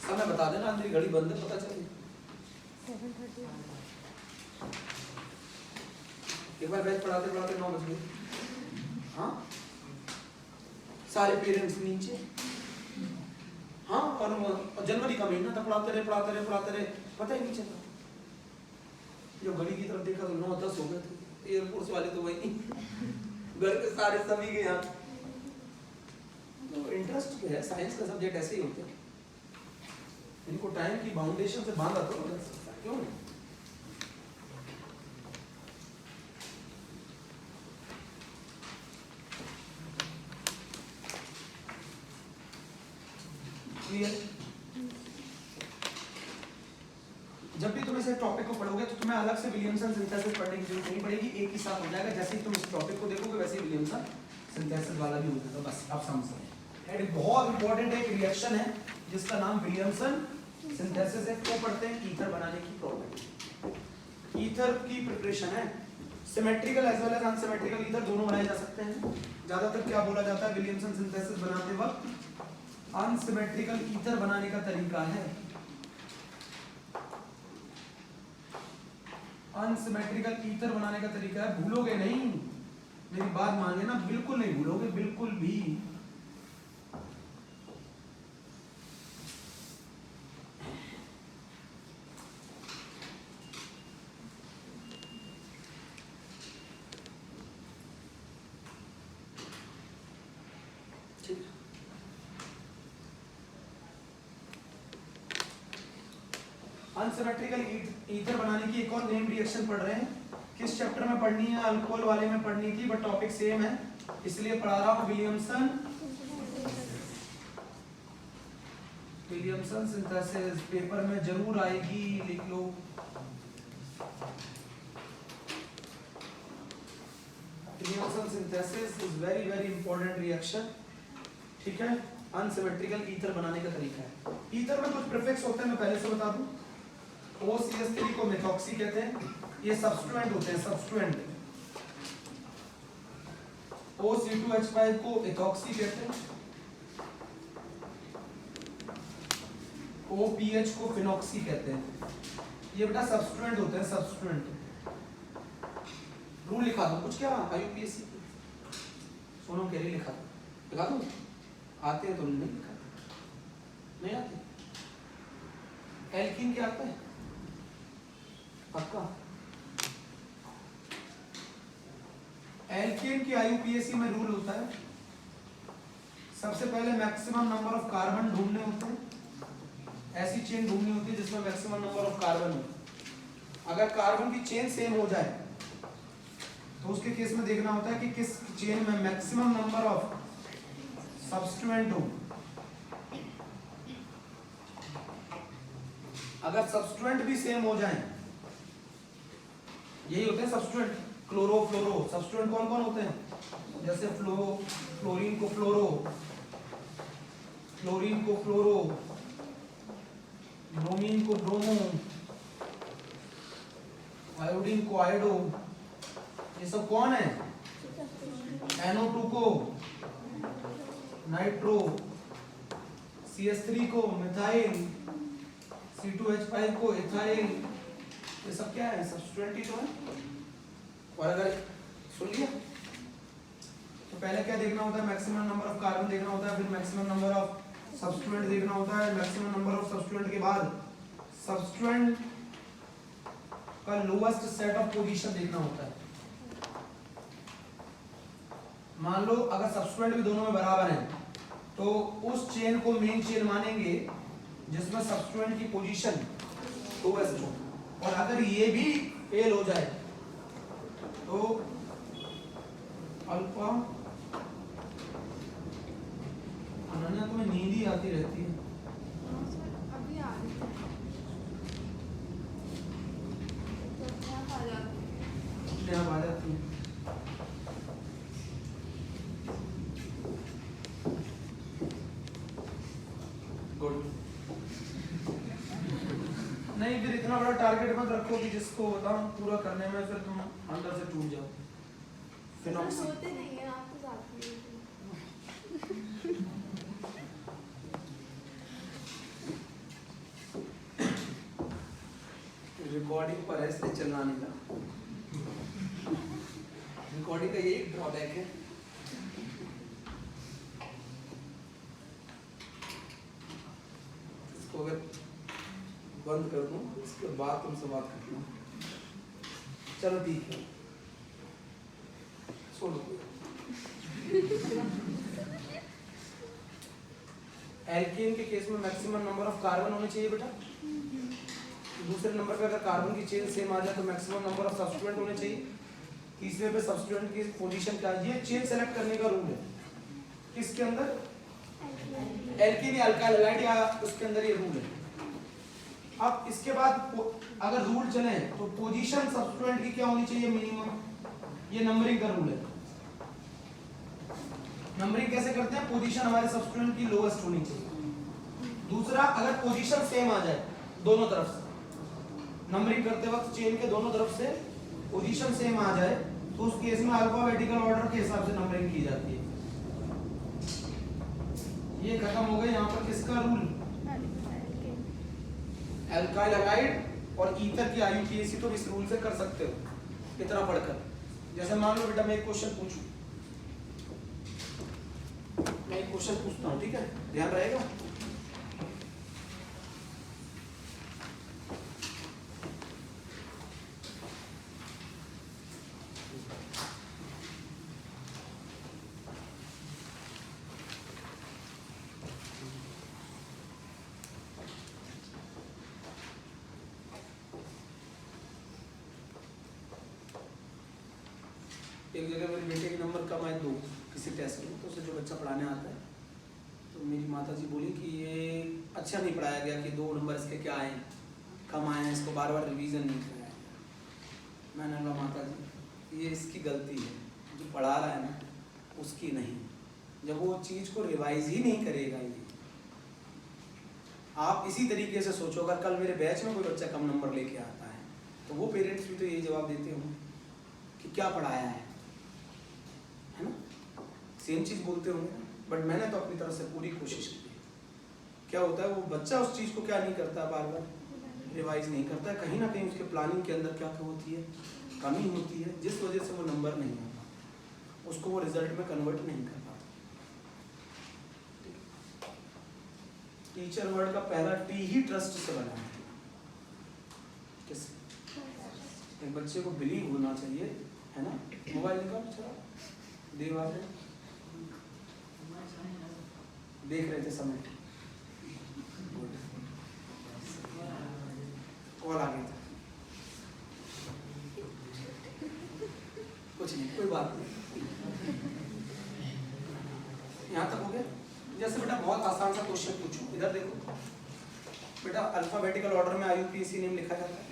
समय बता देना, अंदर घड़ी बंद है, पता चले। 7:30। एक बार बैच पढ़ाते पढ़ाते 9 बज गए। हाँ, सारे पेरेंट्स नीचे। हाँ, और जनवरी का महीना था, पढ़ाते रहे, पता ही नहीं चला। जो घड़ी की तरफ देखा तो 9-10 हो गए थे। एयरफोर्स वाले तो वही घर के सारे सभी के यहाँ। तो इंटरेस्ट है, साइंस का सब्जेक्ट ऐसे ही होते हैं, इनको टाइम की बाउंडेशन से बांधा तो क्यों नहीं? जब भी तुम इस टॉपिक को पढ़ोगे तो तुम्हें अलग से विलियमसन सिंथेसिस पढ़ने की जरूरत नहीं पड़ेगी, एक ही साथ हो जाएगा। जैसे ही तुम इस टॉपिक को देखोगे वैसे ही विलियमसन सिंथेसिस वाला भी हो जाएगा। बस आप समझ सकते। एक बहुत इंपॉर्टेंट एक रिएक्शन है जिसका नाम विलियमसन सिंथेसिस है। वो पढ़ते हैं ईथर बनाने की प्रॉपर्टी। ईथर की प्रिपरेशन है symmetrical as well as unsymmetrical ether दोनों बनाए जा सकते हैं। ज्यादातर क्या बोला जाता है विलियमसन सिंथेसिस बनाते वक्त अनसिमेट्रिकल ईथर बनाने का तरीका है। अनसिमेट्रिकल ईथर बनाने का तरीका है, भूलोगे नहीं, मेरी बात मान लेना, बिल्कुल नहीं भूलोगे, बिल्कुल भी। अनसिमेट्रिकल ईथर बनाने की एक और नेम रिएक्शन पढ़ रहे हैं। किस चैप्टर में पढ़नी है? अल्कोहल वाले में पढ़नी थी, बट टॉपिक सेम है इसलिए पढ़ा रहा हूं। विलियमसन सिंथेसिस पेपर में जरूर आएगी, लिख लो। Williamson synthesis is very very important reaction, ठीक है। अनसिमेट्रिकल ईथर बनाने का तरीका है। ईथर में कुछ प्रीफिक्स होते हैं, मैं पहले से बता दूं। OCH3 को मेथॉक्सी कहते हैं, ये सब्स्टिट्यूएंट होते हैं, सब्स्टिट्यूएंट। OC2H5 को इथॉक्सी कहते हैं, OPH को फिनॉक्सी कहते हैं। ये बेटा सब्स्टिट्यूएंट होते हैं, सब्स्टिट्यूएंट। रूल लिखा दो कुछ, क्या IUPAC सोनम कह रही लिखा दो, आते हैं तो नहीं लिखाते, नहीं आते। एल्कीन क्या आता है पक्का? एल्केन की IUPAC में रूल होता है, सबसे पहले मैक्सिमम नंबर ऑफ कार्बन ढूंढने होते हैं। ऐसी चेन ढूंढनी होती है जिसमें मैक्सिमम नंबर ऑफ कार्बन हो। अगर कार्बन की चेन सेम हो जाए तो उसके केस में देखना होता है कि किस चेन में मैक्सिमम नंबर ऑफ सब्स्टिट्यूएंट हो। अगर सब्स्टिट्यूएंट भी सेम हो जाए, यही होते हैं सब्स्टिट्यूएंट। क्लोरो फ्लोरो सब्स्टिट्यूएंट कौन कौन होते हैं? जैसे फ्लोरीन को फ्लोरो, क्लोरीन को क्लोरो, ब्रोमीन को ब्रोमो, आयोडीन को आयोडो, ये सब कौन है? NO2 को नाइट्रो, CH3 को मिथाइल, C2H5 को इथाइल, ये सब क्या है? सब्स्टिट्यूएंट ही तो है। और अगर सुन लिया तो पहले क्या देखना होता है? मैक्सिमम नंबर ऑफ कार्बन देखना होता है, फिर मैक्सिमम नंबर ऑफ सब्स्टिट्यूएंट देखना होता है। मैक्सिमम नंबर ऑफ सब्स्टिट्यूएंट के बाद सब्स्टिट्यूएंट का लोएस्ट सेट ऑफ पोजीशन देखना होता है। मान लो अगर सब्स्टिट्यूएंट भी दोनों में बराबर हैं तो उस चेन को मेन चेन मानेंगे जिसमें सब्स्टिट्यूएंट की पोजीशन लोएस्ट हो। और अगर ये भी फेल हो जाए तो अल्फा। अनन्या तुम्हें नींद ही आती रहती है। अभी आ रही है। अपने आप आ जाती है। गुड। नहीं फिर इतना बड़ा टारगेट मत रखो कि जिसको बताऊं पूरा करने में फिर तुम अंदर से टूट जाओ। फिनॉक्सी होते नहीं है, आप तो जाती है। रिकॉर्डिंग पर है इसलिए चलाने का। रिकॉर्डिंग का यही ड्रॉबैक है। इसको अगर बंद कर दूं इसके बाद तुमसे बात करना। चलो ठीक है, सुनो। एल्केन के केस में मैक्सिमम नंबर ऑफ कार्बन होने चाहिए बेटा। दूसरे नंबर पे अगर कार्बन की चेन सेम आ जाए तो मैक्सिमम नंबर ऑफ सब्स्टिट्यूएंट होने चाहिए। तीसरे पे सब्स्टिट्यूएंट की पोजीशन क्या है? ये चेन सेलेक्ट करने का रूल है। किसके अंदर? एल्केन या अल्काइल हैलाइड या उसके अंदर ये रूल है। अब इसके बाद अगर रूल चले तो पोजीशन सब्स्टिट्यूएंट की क्या होनी चाहिए? मिनिमम। ये नंबरिंग का रूल है। नंबरिंग कैसे करते हैं? पोजीशन हमारे सब्स्टिट्यूएंट की लोएस्ट होनी चाहिए। दूसरा, अगर पोजीशन सेम आ जाए दोनों तरफ से, नंबरिंग करते वक्त चेन के दोनों तरफ से पोजीशन सेम आ जाए तो उस केस में अल्फाबेटिकल ऑर्डर के हिसाब से नंबरिंग की जाती है। ये खत्म हो गया। यहाँ पर किसका रूल? एल्काइल हैलाइड और ईथर की आईयूपीएसी तो इस रूल से कर सकते हो इतना पढ़कर। जैसे मान लो बेटा मैं एक क्वेश्चन पूछूं, मैं एक क्वेश्चन पूछता हूँ, ठीक है, ध्यान रहेगा। एक जगह मेरे बेटे के नंबर कम आए 2 किसी टेस्ट में, तो उसे जो बच्चा पढ़ाने आता है तो मेरी माता जी बोली कि ये अच्छा नहीं पढ़ाया गया, कि 2 नंबर इसके क्या आए, कम आए हैं, इसको बार बार रिवीजन नहीं कराया। मैंने कहा माता जी ये इसकी गलती है, जो पढ़ा रहा है ना उसकी नहीं। जब वो चीज़ को रिवाइज ही नहीं करेगा, ये आप इसी तरीके से सोचो, अगर कल मेरे बैच में कोई बच्चा कम नंबर लेके आता है तो वो पेरेंट्स भी तो यही जवाब देते होंगे कि क्या पढ़ाया है ना, सेम चीज़ बोलते होंगे। बट मैंने तो अपनी तरफ से पूरी कोशिश की। क्या होता है, वो बच्चा उस चीज़ को क्या नहीं करता, बार बार रिवाइज नहीं करता, कहीं ना कहीं उसके प्लानिंग के अंदर क्या होती है, कमी होती है, जिस वजह से वो नंबर नहीं आता, उसको वो रिजल्ट में कन्वर्ट नहीं कर पाता। टीचर वर्ड का पहला टी ही ट्रस्ट से बना है। एक बच्चे को बिलीव होना चाहिए, है ना। मोबाइल निकाल, चला देवा देख रहे थे समय, कॉल आ गया था, कुछ नहीं, कोई बात नहीं, यहाँ तक हो गया। जैसे बेटा बहुत आसान सा क्वेश्चन पूछूं, इधर देखो बेटा, अल्फाबेटिकल ऑर्डर में आईयूपीएसी नेम लिखा जाता है।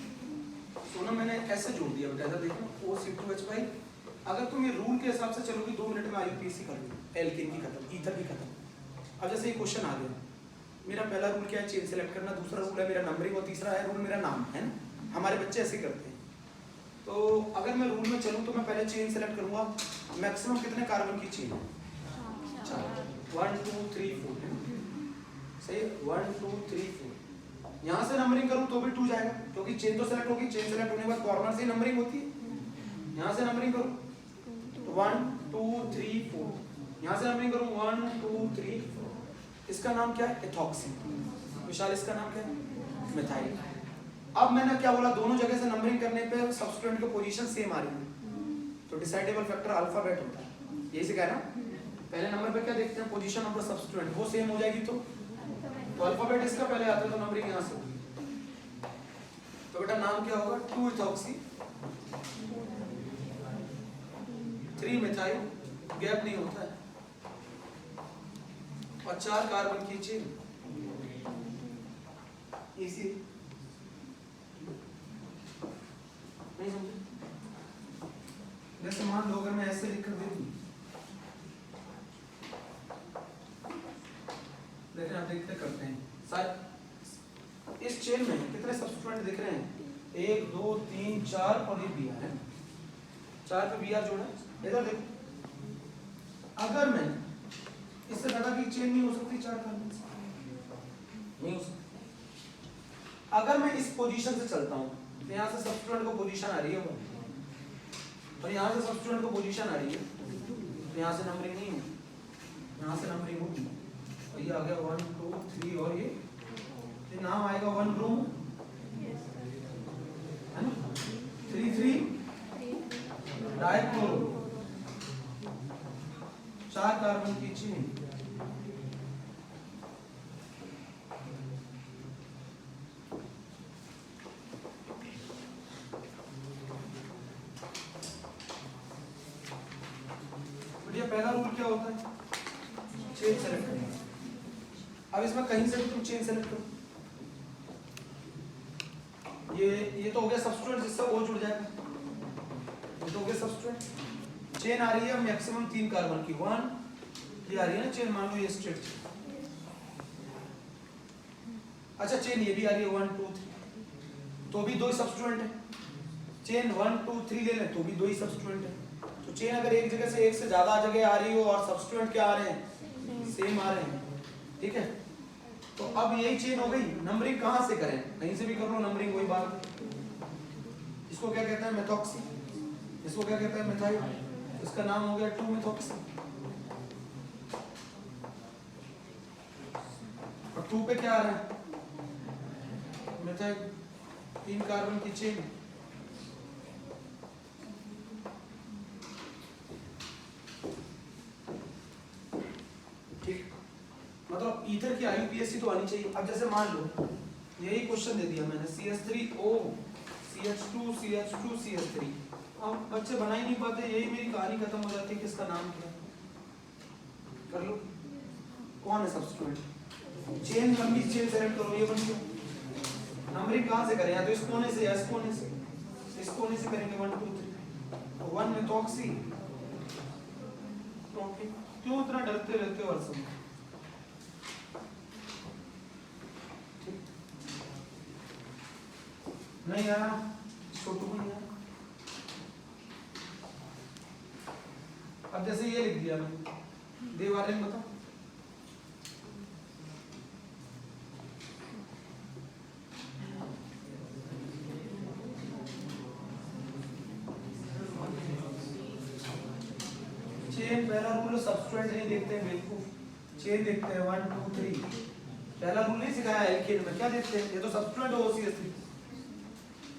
सोना मैंने कैसे जोड़ दिया बेटा, इधर देखो O C2H5। अगर तुम ये रूल के हिसाब से चलोगे 2 मिनट में आईयूपीएसी कर लो, एल्केन की खत्म, ईथर की खत्म। अब जैसे ये क्वेश्चन आ गया, मेरा पहला रूल क्या है, चेन सेलेक्ट करना, दूसरा रूल है मेरा नंबरिंग, और तीसरा है रूल मेरा नाम, है ना। हमारे बच्चे ऐसे करते हैं। तो अगर मैं रूल में चलूँ तो मैं पहले चेन सेलेक्ट करूँगा। मैक्सिमम कितने कार्बन की चेन है? 1 2 3 4, सही है, 1 2 3 4। यहाँ से नंबरिंग करूँ तो भी 2 जाएगा, क्योंकि चेन तो सेलेक्ट होगी। चेन सेलेक्ट होने के बाद कॉर्नर से नंबरिंग होती है। यहाँ से नंबरिंग करूँ तो 1 2 3 4, यहाँ से नंबरिंग करूँ 1 2 3 4। इसका नाम क्या है? एथॉक्सी। विशाल इसका नाम क्या है? मिथाइल। अब मैंने क्या बोला, दोनों जगह से नंबरिंग करने पे सब्स्टिट्यूएंट की पोजीशन सेम आ रही है, तो डिसाइडेबल फैक्टर अल्फाबेट होता है। यही से कहना, पहले नंबर पे क्या देखते हैं, पोजीशन ऑफ द सब्स्टिट्यूएंट, वो सेम हो जाएगी तो अल्फाबेट इसका पहले आता है, तो नंबरिंग यहाँ से होगी। तो बेटा नाम क्या होगा? 2 इथॉक्सी 3 मिथाइल, गैप नहीं होता है, और 4 कार्बन की चेन। इसी नहीं समझे? जैसे मान लो अगर मैं ऐसे लिख कर दे दूं, देखिए आप देखते करते हैं शायद इस चेन में कितने सब्स्टिट्यूएंट दिख रहे हैं? 1 2 3 4 और ये Br है, 4 पे Br जोड़ा। इधर देखो, अगर मैं इससे ज्यादा की चेन नहीं हो सकती, 4 कार्बन नहीं हो सकती। अगर मैं इस पोजीशन से चलता हूं तो यहाँ से सब्स्टिट्यूएंट को पोजीशन आ रही है, और यहाँ से सब्स्टिट्यूएंट को पोजीशन आ रही है, तो यहाँ से नंबरिंग नहीं होगी, यहाँ से नंबरिंग होगी। और ये आ गया 1 2 3, और ये नाम आएगा 1 ब्रोमो, है ना, 3 3 डाइक्लोरो, 4 कार्बन की चेन। बढ़िया, पहला रूल क्या होता है? चेन सेलेक्ट करना। अब इसमें कहीं से भी तुम चेन सेलेक्ट करो, ये तो हो गया सब्स्टिट्यूएंट जिससे O जुड़ जाएगा, ये तो हो गया सब्स्टिट्यूएंट। चेन आ रही है मैक्सिमम 3 कार्बन की, 1 ये आ रही है ना चेन, मान लो ये स्ट्रेट चेन। अच्छा चेन ये भी आ रही है 1 2 3, तो भी 2 सब्स्टिट्यूएंट है, चेन 1 2 3 ले लें तो भी दो ही सब्स्टिट्यूएंट है। तो चेन अगर एक जगह से एक से ज्यादा जगह आ रही हो और सब्स्टिट्यूएंट क्या आ रहे हैं, सेम आ रहे हैं, ठीक है। तो अब यही चेन हो गई। नंबरिंग कहां से करें, कहीं से भी कर लो नंबरिंग, वही बात। इसको क्या कहते हैं, मेथॉक्सी, इसको क्या कहते हैं, मिथाइल। इसका नाम हो गया 2 मेथॉक्सी। और 2 पे क्या आ रहा है, मिथाइल, 3 कार्बन की चेन। ठीक, मतलब ईथर की आईयूपीएसी तो आनी चाहिए। अब जैसे मान लो यही क्वेश्चन दे दिया मैंने, CH3O CH2 CH2 CH3। अब बच्चे बना ही नहीं पाते, यही मेरी कहानी खत्म हो जाती है कि इसका नाम क्या है। कर लो, कौन है सब्स्टिट्यूएंट, चेन लंबी चेन सेलेक्ट करो, ये बन गया। नंबरिंग कहां से करें, या तो इस कोने से या इस कोने से, इस कोने से करेंगे 1 2 3। 1 मेथॉक्सी। ओके, क्यों इतना डरते रहते हो हर समय। नहीं आया, छोटू को नहीं आया। अब जैसे ये लिख दिया मैंने, दीवारें बताओ। चेन पहला रूल सब्स्टिट्यूएंट नहीं देखते हैं बेवकूफ, चेन देखते हैं 1 2 3। पहला रूल नहीं सिखाया एल्केन में, क्या देखते हैं, ये तो सब्स्टिट्यूएंट हो OCH3,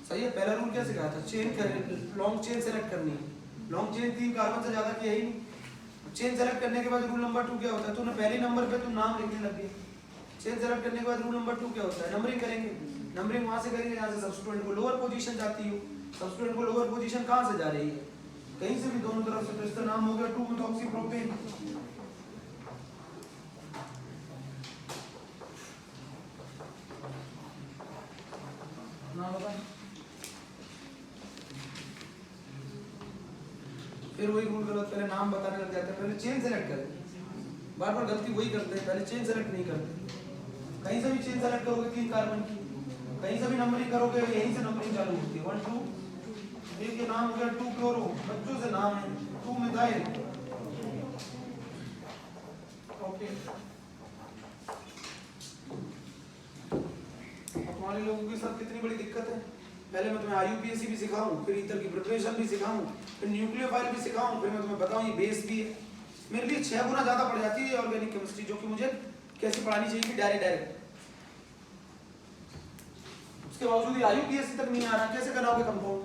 सही है। पहला रूल क्या सिखाया था, चेन कर लॉन्ग चेन सेलेक्ट करनी है। लॉन्ग चेन 3 कार्बन से ज्यादा की है ही नहीं। चेन सेलेक्ट करने के बाद रूल नंबर 2 क्या होता है, तूने पहले नंबर पे तू नाम लिखने लग गया। चेन सेलेक्ट करने के बाद रूल नंबर 2 क्या होता है, नंबरिंग करेंगे। नंबरिंग वहां से करेंगे जहां से सब्स्टिट्यूएंट को लोअर पोजीशन जाती हो। सब्स्टिट्यूएंट को लोअर पोजीशन कहां से जा रही है, कहीं से भी, दोनों तरफ से। तो इसका नाम हो गया 2 मेथॉक्सी प्रोपेन। नाम बताएं। फिर वही रूल गलत, पहले नाम बताने लग जाते हैं, पहले चेन सेलेक्ट करें। बार बार गलती वही करते हैं, पहले चेन सेलेक्ट नहीं करते। कहीं से भी चेन सेलेक्ट करोगे 3 कार्बन की, कहीं से भी नंबरिंग करोगे, यहीं से नंबरिंग चालू होती है। 1 2, एक ये नाम हो गया 2 क्लोरो, बच्चों से नाम है 2 मिथाइल। ओके, हमारे लोगों के साथ कितनी बड़ी दिक्कत है। पहले मैं तुम्हें आईयूपीएसी भी सिखाऊं, फिर ईथर की प्रिपरेशन भी सिखाऊं, फिर न्यूक्लियोफाइल भी सिखाऊं, फिर मैं तुम्हें बताऊं ये बेस भी है। मेरे लिए 6 गुना ज्यादा पड़ जाती है ऑर्गेनिक केमिस्ट्री, जो कि मुझे कैसे पढ़ानी चाहिए कि डायरेक्ट। उसके बावजूद आईयूपीएसी तक नहीं आ रहा, कैसे बनाओगे कंपाउंड।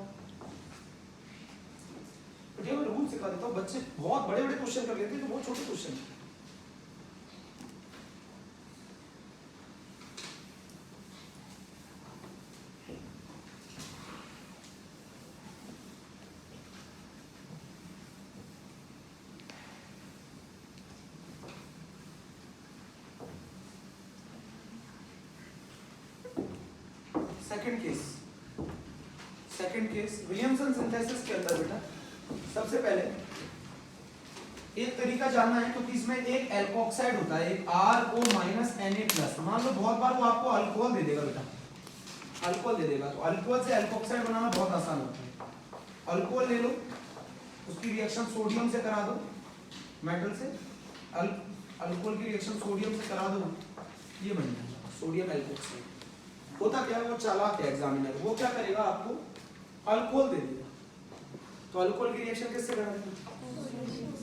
तो मैं रूल सिखा देता हूँ, बच्चे बहुत बड़े बड़े क्वेश्चन कर लेते हैं, तो बहुत छोटे question. Second case Williamson synthesis के अंदर बेटा सबसे पहले एक तरीका जानना है, क्योंकि इसमें एक एल्कोक्साइड होता है, एक RO Na+। मान लो बहुत बार वो आपको अल्कोहल दे देगा बेटा, अल्कोहल दे देगा, तो अल्कोहल से एल्कोक्साइड बनाना बहुत आसान होता है। अल्कोहल ले लो, उसकी रिएक्शन सोडियम से करा दो, मेटल से अल्कोहल की रिएक्शन सोडियम से करा दो, ये बन जाएगा सोडियम एल्कोक्साइड। होता क्या है, वो चालाक है एग्जामिनर, वो क्या करेगा, आपको अल्कोहल दे देगा, तो अल्कोहल की रिएक्शन किससे कराएंगे,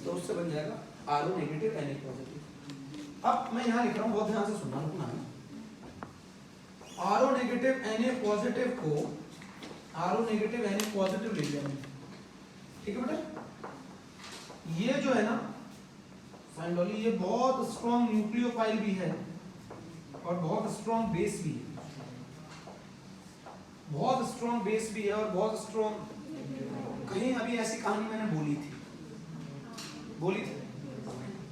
तो उससे बन जाएगा RO Na+। अब मैं यहाँ लिख रहा हूँ, बहुत ध्यान से सुनना, रुकना। RO Na+ को RO Na+ लिख लिया मैंने, ठीक है बेटा। ये जो है ना फाइनली, ये बहुत स्ट्रॉन्ग न्यूक्लियोफाइल भी है और बहुत स्ट्रॉन्ग बेस भी है, बहुत स्ट्रॉन्ग बेस भी है और बहुत स्ट्रॉन्ग। कहीं अभी ऐसी कहानी मैंने बोली थी,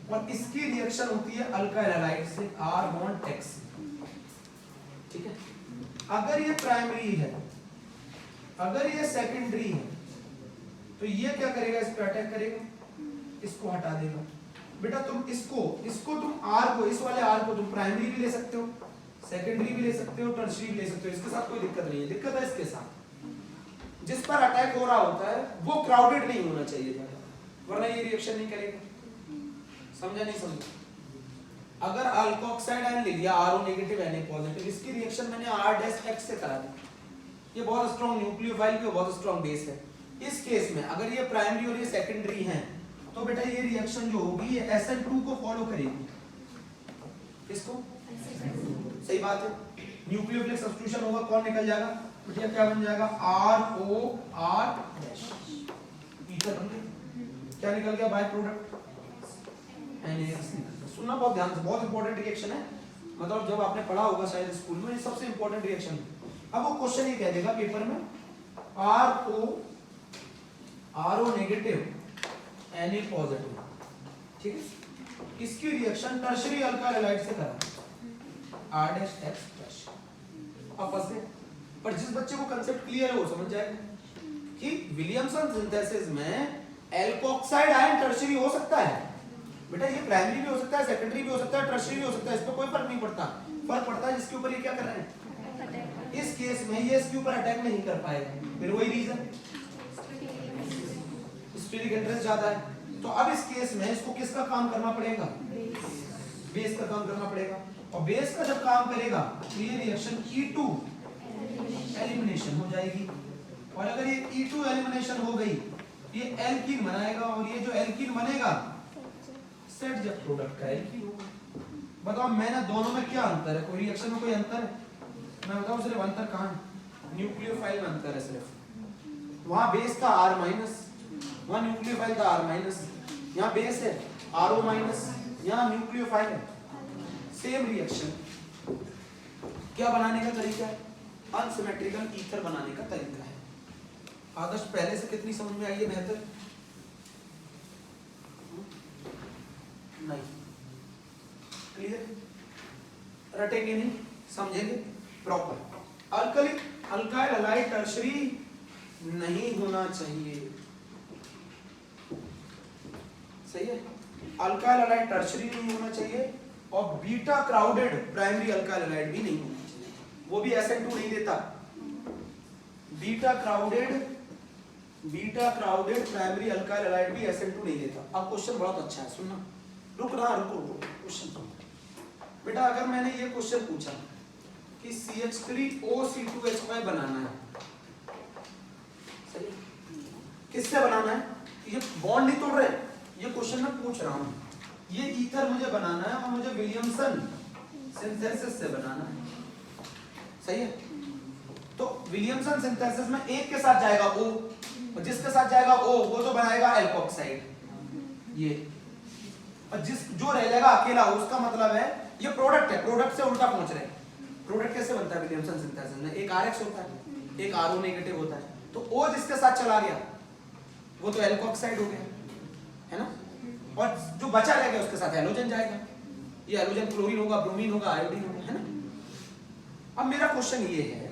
और इसकी रिएक्शन होती है अल्काइल हैलाइड से R बॉन्ड X, ठीक है। अगर ये प्राइमरी है, अगर ये सेकेंडरी है, तो ये क्या करेगा, इस पर अटैक करेगा, इसको हटा देगा। बेटा तुम इसको तुम R को, इस वाले R को तुम प्राइमरी भी ले सकते हो, सेकेंडरी भी ले सकते हो, टर्शियरी भी ले सकते हो, इसके साथ कोई दिक्कत नहीं है। दिक्कत है इसके साथ, जिस पर अटैक हो रहा होता है वो क्राउडेड नहीं होना चाहिए ज्यादा, वरना ये रिएक्शन नहीं करेगा। समझा नहीं समझा? अगर अल्कोक्साइड आयन ले लिया RO नेगेटिव Na पॉजिटिव, इसकी रिएक्शन मैंने R' से करा दी, ये बहुत स्ट्रॉन्ग न्यूक्लियोफाइल भी बहुत स्ट्रॉन्ग बेस है। इस केस में अगर ये प्राइमरी और ये सेकेंडरी हैं तो बेटा ये रिएक्शन जो होगी ये SN2 को फॉलो करेगी। किसको? सही बात है। न्यूक्लियोफिलिक सब्स्टिट्यूशन होगा, कौन निकल जाएगा बेटा? क्या बन जाएगा? ROR ईथर बन गया। क्या निकल गया बाय प्रोडक्ट? NaOH। सुनना बहुत ध्यान से, बहुत इंपॉर्टेंट रिएक्शन है, मतलब जब आपने पढ़ा होगा शायद स्कूल में, ये सबसे इंपॉर्टेंट रिएक्शन है। अब वो क्वेश्चन ये कह देगा पेपर में RO नेगेटिव Na पॉजिटिव, ठीक है, इसकी रिएक्शन टर्शरी अल्काइल हैलाइड से करा R'। अब फंस गए, पर जिस बच्चे को कांसेप्ट क्लियर है वो समझ जाएगा कि विलियमसन सिंथेसिस में एल्कोक्साइड आयन टर्शरी हो सकता है बेटा, ये प्राइमरी भी हो सकता है, सेकेंडरी भी हो सकता है, टर्शरी भी हो सकता है, इस पर कोई फर्क नहीं पड़ता। फर्क पड़ता है जिसके ऊपर ये क्या कर रहे हैं। इस केस में ये इसके ऊपर अटैक नहीं कर पाएगा, फिर वही रीजन, स्टेरिक इंटरेस्ट ज्यादा है। तो अब इस केस में इसको किसका काम करना पड़ेगा? बेस का काम करना पड़ेगा, और बेस का जब काम करेगा तो ये रिएक्शन E2 एलिमिनेशन हो जाएगी, और अगर ये E2 एलिमिनेशन हो गई ये एल्कीन बनाएगा, और ये जो एल्कीन बनेगा सेट जब प्रोडक्ट का एल्कीन होगा। बताओ मैंने दोनों में क्या अंतर है? कोई रिएक्शन में कोई अंतर है? मैं बताऊं सिर्फ अंतर कहां है? न्यूक्लियोफाइल में अंतर है सिर्फ। वहां बेस था R-, वहां न्यूक्लियोफाइल था R-, यहाँ बेस है RO-, यहाँ न्यूक्लियोफाइल है। सेम रिएक्शन, क्या बनाने का तरीका है? अनसिमेट्रिकल ईथर बनाने का तरीका है। आदर्श पहले से कितनी समझ में आई है? बेहतर नहीं, क्लियर? रटेंगे नहीं, समझेंगे proper. Alkali alkyl halide tertiary नहीं होना चाहिए, सही है? अल्काइल हैलाइड टर्शरी नहीं होना चाहिए, और beta crowded primary alkyl halide भी नहीं होना चाहिए, वो भी SN2 नहीं देता। Beta crowded primary alkyl halide भी SN2 नहीं देता। अब क्वेश्चन बहुत अच्छा है, सुनना, रुको क्वेश्चन सुनो बेटा। अगर मैंने ये क्वेश्चन पूछा कि CH3OC2H5 बनाना है, सही, किससे बनाना है? ये बॉन्ड नहीं तोड़ रहे, ये क्वेश्चन मैं पूछ रहा हूं, ये ईथर मुझे बनाना है और मुझे विलियमसन सिंथेसिस से बनाना है, सही है? तो विलियमसन सिंथेसिस में एक के साथ जाएगा O, और जिसके साथ जाएगा O वो तो बनाएगा एल्कोक्साइड, ये, और जिस जो रह जाएगा अकेला उसका मतलब है ये प्रोडक्ट है, प्रोडक्ट से उल्टा पहुंच रहे हैं। प्रोडक्ट कैसे बनता है विलियमसन सिंथेसिस में? एक RH होता है, एक RO नेगेटिव होता है, तो O जिसके साथ चला गया वो तो एल्कोक्साइड हो गया, है ना, और जो बचा रह गया उसके साथ हैलोजन जाएगा, ये हैलोजन क्लोरीन होगा, ब्रोमीन होगा, आयोडीन होगा, है ना। अब मेरा क्वेश्चन ये है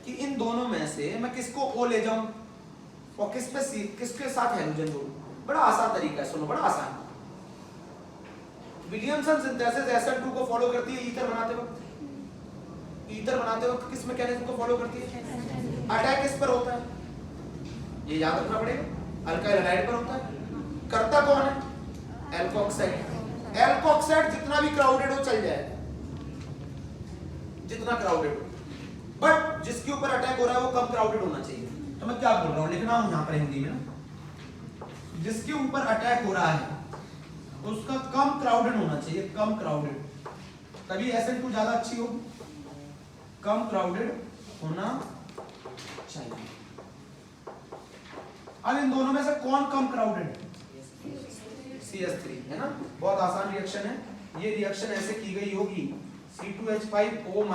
कि इन दोनों में से मैं किसको O ले जाऊं और किसके साथ हैलोजन जोड़ूं? बड़ा आसान तरीका है, सुनो, बड़ा आसान। विलियमसन सिंथेसिस SN2 को फॉलो करती है ईथर बनाते वक्त किस मैकेनिज्म को फॉलो करती है? अटैक किस पर होता है? ये याद रखना पड़ेगा, अल्काइल हैलाइड पर होता है। करता कौन है? एल्कोक्साइड। एल्कोक्साइड जितना भी क्राउडेड हो चल जाए, जितना क्राउडेड हो, बट जिसके ऊपर अटैक हो रहा है वो कम क्राउडेड होना चाहिए। तो मैं क्या बोल रहा हूं, लिखना हूं यहां पर हिंदी में ना, जिसके ऊपर अटैक हो रहा है उसका कम क्राउडेड होना चाहिए, कम क्राउडेड, तभी SN2 ज्यादा अच्छी होगी, कम क्राउडेड होना चाहिए। अब इन दोनों में से कौन कम क्राउडेड है? CH3, है ना, बहुत आसान रिएक्शन है। ये रिएक्शन ऐसे की गई होगी C2H5O- Na+,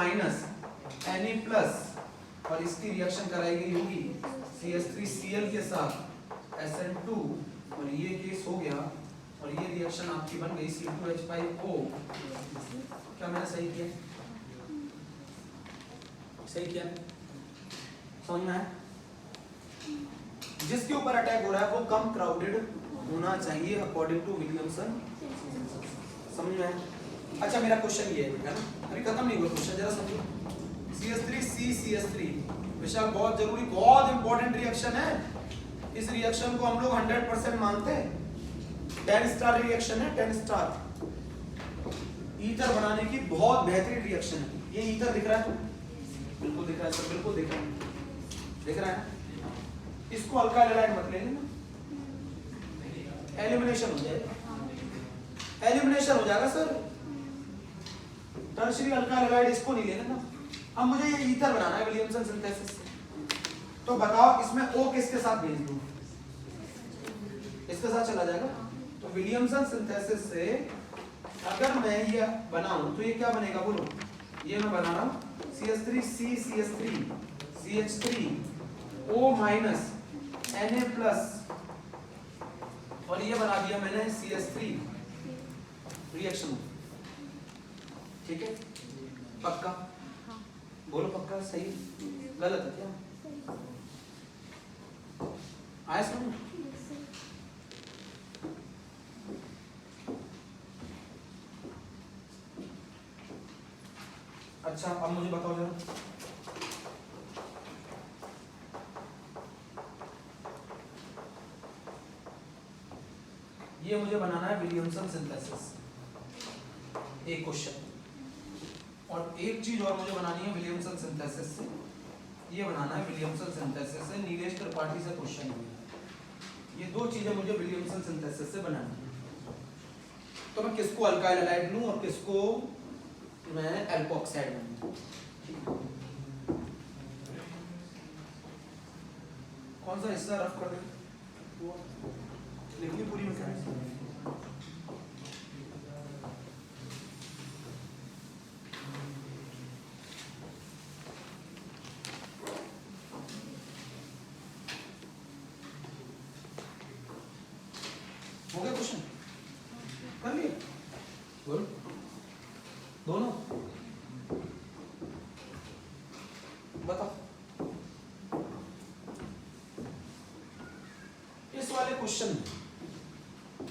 और इसकी रिएक्शन कराई गई होगी CH3Cl के साथ SN2, और ये केस हो गया, और ये रिएक्शन आपकी बन गई C2H5O। क्या मैंने सही किया? सही किया, समझ में आया? जिसके ऊपर अटैक हो रहा है वो कम क्राउडेड होना चाहिए अकॉर्डिंग टू विलियमसन, समझ में आया? अच्छा मेरा क्वेश्चन ये है ना, अभी खत्म नहीं हुआ क्वेश्चन, जरा समझो। CH3C CH3 विशाल बहुत जरूरी, बहुत इंपॉर्टेंट रिएक्शन है। इस रिएक्शन को हम लोग 100% मानते हैं। 10 स्टार रिएक्शन है, 10 स्टार। ईथर बनाने की बहुत बेहतरीन रिएक्शन है। ये ईथर दिख रहा है, बिल्कुल दिख रहा है सर, बिल्कुल दिख रहा है, दिख रहा है ना? इसको अल्काइल हैलाइड मत लेना, एलिमिनेशन हो जाएगा, एलिमिनेशन हो जाएगा सर। टर्शियरी अल्काइल हैलाइड इसको नहीं लेना ना। अब मुझे ये ईथर बनाना है विलियमसन सिंथेसिस से, तो बताओ इसमें O किसके साथ भेज दूं? इसके साथ चला जाएगा। तो विलियमसन सिंथेसिस से अगर मैं ये बनाऊं तो ये क्या बनेगा बोलो? ये मैं बना रहा हूं CH3C CH3 CH3 O minus Na plus, और ये बना दिया मैंने CH3 रिएक्शन। ठीक है, पक्का? बोलो पक्का? सही गलत है क्या? आया समझ? अच्छा अब मुझे बताओ जरा, ये मुझे बनाना है विलियमसन सिंथेसिस, एक क्वेश्चन। और एक चीज और मुझे बनानी है विलियमसन सिंथेसिस से, ये बनाना है विलियमसन सिंथेसिस से नीलेश त्रिपाठी से क्वेश्चन है। ये दो चीजें मुझे विलियमसन सिंथेसिस से बनानी है। तो मैं किसको अल्काइल हैलाइड लूं और किसको मैं एल्कोक्साइड लूं? कौन सा हिस्सा रफ कर दें? लिखनी पूरी में क्या है? हो गया क्वेश्चन? कर लिया? बोल दोनों बताओ। इस वाले क्वेश्चन में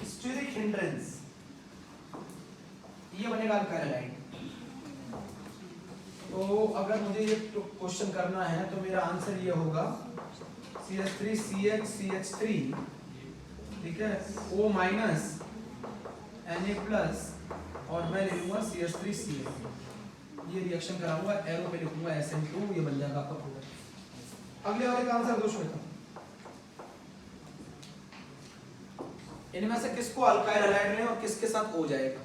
स्टीरिक हिंड्रेंस ये बनेगा अल्काइल हैलाइड। तो अगर मुझे ये क्वेश्चन करना है तो मेरा आंसर ये होगा CH3CH3, ठीक है, O माइनस Na प्लस, और मैं ले लूंगा CH3CH। ये रिएक्शन कराऊंगा, एरो पे लिखूंगा SN2, ये बन जाएगा आपका प्रोडक्ट। अगले वाले का आंसर दो श्वेता। इनमें से किसको अल्काइल हैलाइड लें और किसके साथ O जाएगा?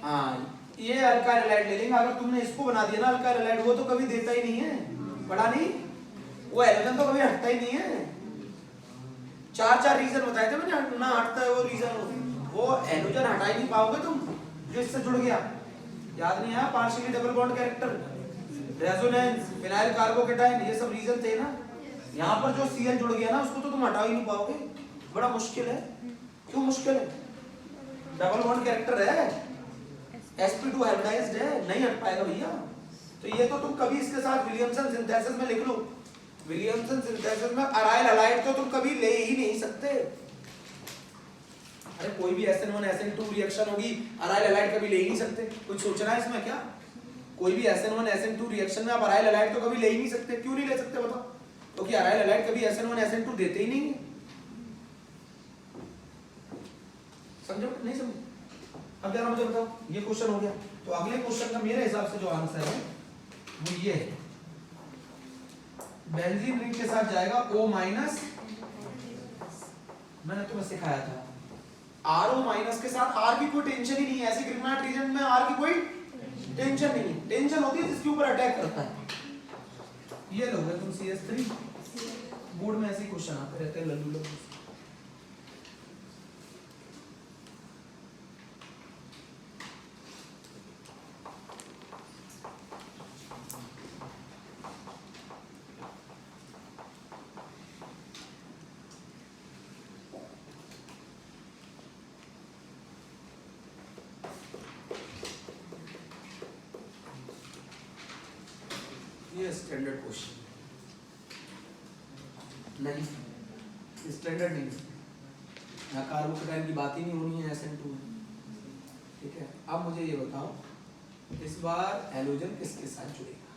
हाँ, ये अल्काइल हैलाइड ले लेंगे। अगर तुमने इसको बना दिया ना अल्काइल हैलाइड, वो तो कभी देता ही नहीं है, पढ़ा नहीं, वो हैलोजन तो कभी हटता ही नहीं है। चार रीजन बताए थे मैंने ना हटता है वो रीजन, वो हैलोजन हटा ही नहीं पाओगे तुम जो इससे जुड़ गया। याद नहीं आया? Partially double bond character, resonance, phenyl carbocation, ये सब रीजन थे ना। यहाँ पर जो Cl जुड़ गया ना उसको तो तुम हटा ही नहीं पाओगे, बड़ा मुश्किल है। क्यों मुश्किल है? डबल बॉन्ड कैरेक्टर है, sp2 हाइब्रिडाइज्ड है, नहीं हट पाएगा भैया। तो ये तो तुम कभी इसके साथ विलियमसन सिंथेसिस में लिख लो, विलियमसन सिंथेसिस में अराइल हैलाइड तो तुम कभी ले ही नहीं सकते। अरे कोई भी SN1 SN2 रिएक्शन होगी, अराइल हैलाइड कभी ले ही नहीं सकते। कुछ सोचना है इसमें क्या? कोई भी SN1 SN2 रिएक्शन में आप अराइल हैलाइड तो कभी ले ही नहीं सकते। क्यों नहीं ले सकते बताओ? क्योंकि अराइल हैलाइड कभी SN1 SN2 देते ही नहीं है। समझो नहीं समझो? अब जरा मुझे बताओ, ये क्वेश्चन हो गया। तो अगले क्वेश्चन का मेरे हिसाब से जो आंसर है वो ये है, बेंजीन रिंग के साथ जाएगा O माइनस, मैंने तुम्हें सिखाया था RO माइनस के साथ। R की कोई टेंशन ही नहीं है, ऐसे ग्रिग्नाइट रीजन में R की कोई टेंशन नहीं है। टेंशन होती है जिसके ऊपर अटैक करता है। ये लोगे तुम CH3, बोर्ड में ऐसे क्वेश्चन आते रहते हैं लल्लू लोग। ये स्टैंडर्ड क्वेश्चन नहीं, स्टैंडर्ड नहीं, यहाँ कार्बोकेटाइन की बात ही नहीं होनी है SN2 में। ठीक है, अब मुझे ये बताओ इस बार हैलोजन किसके साथ जुड़ेगा?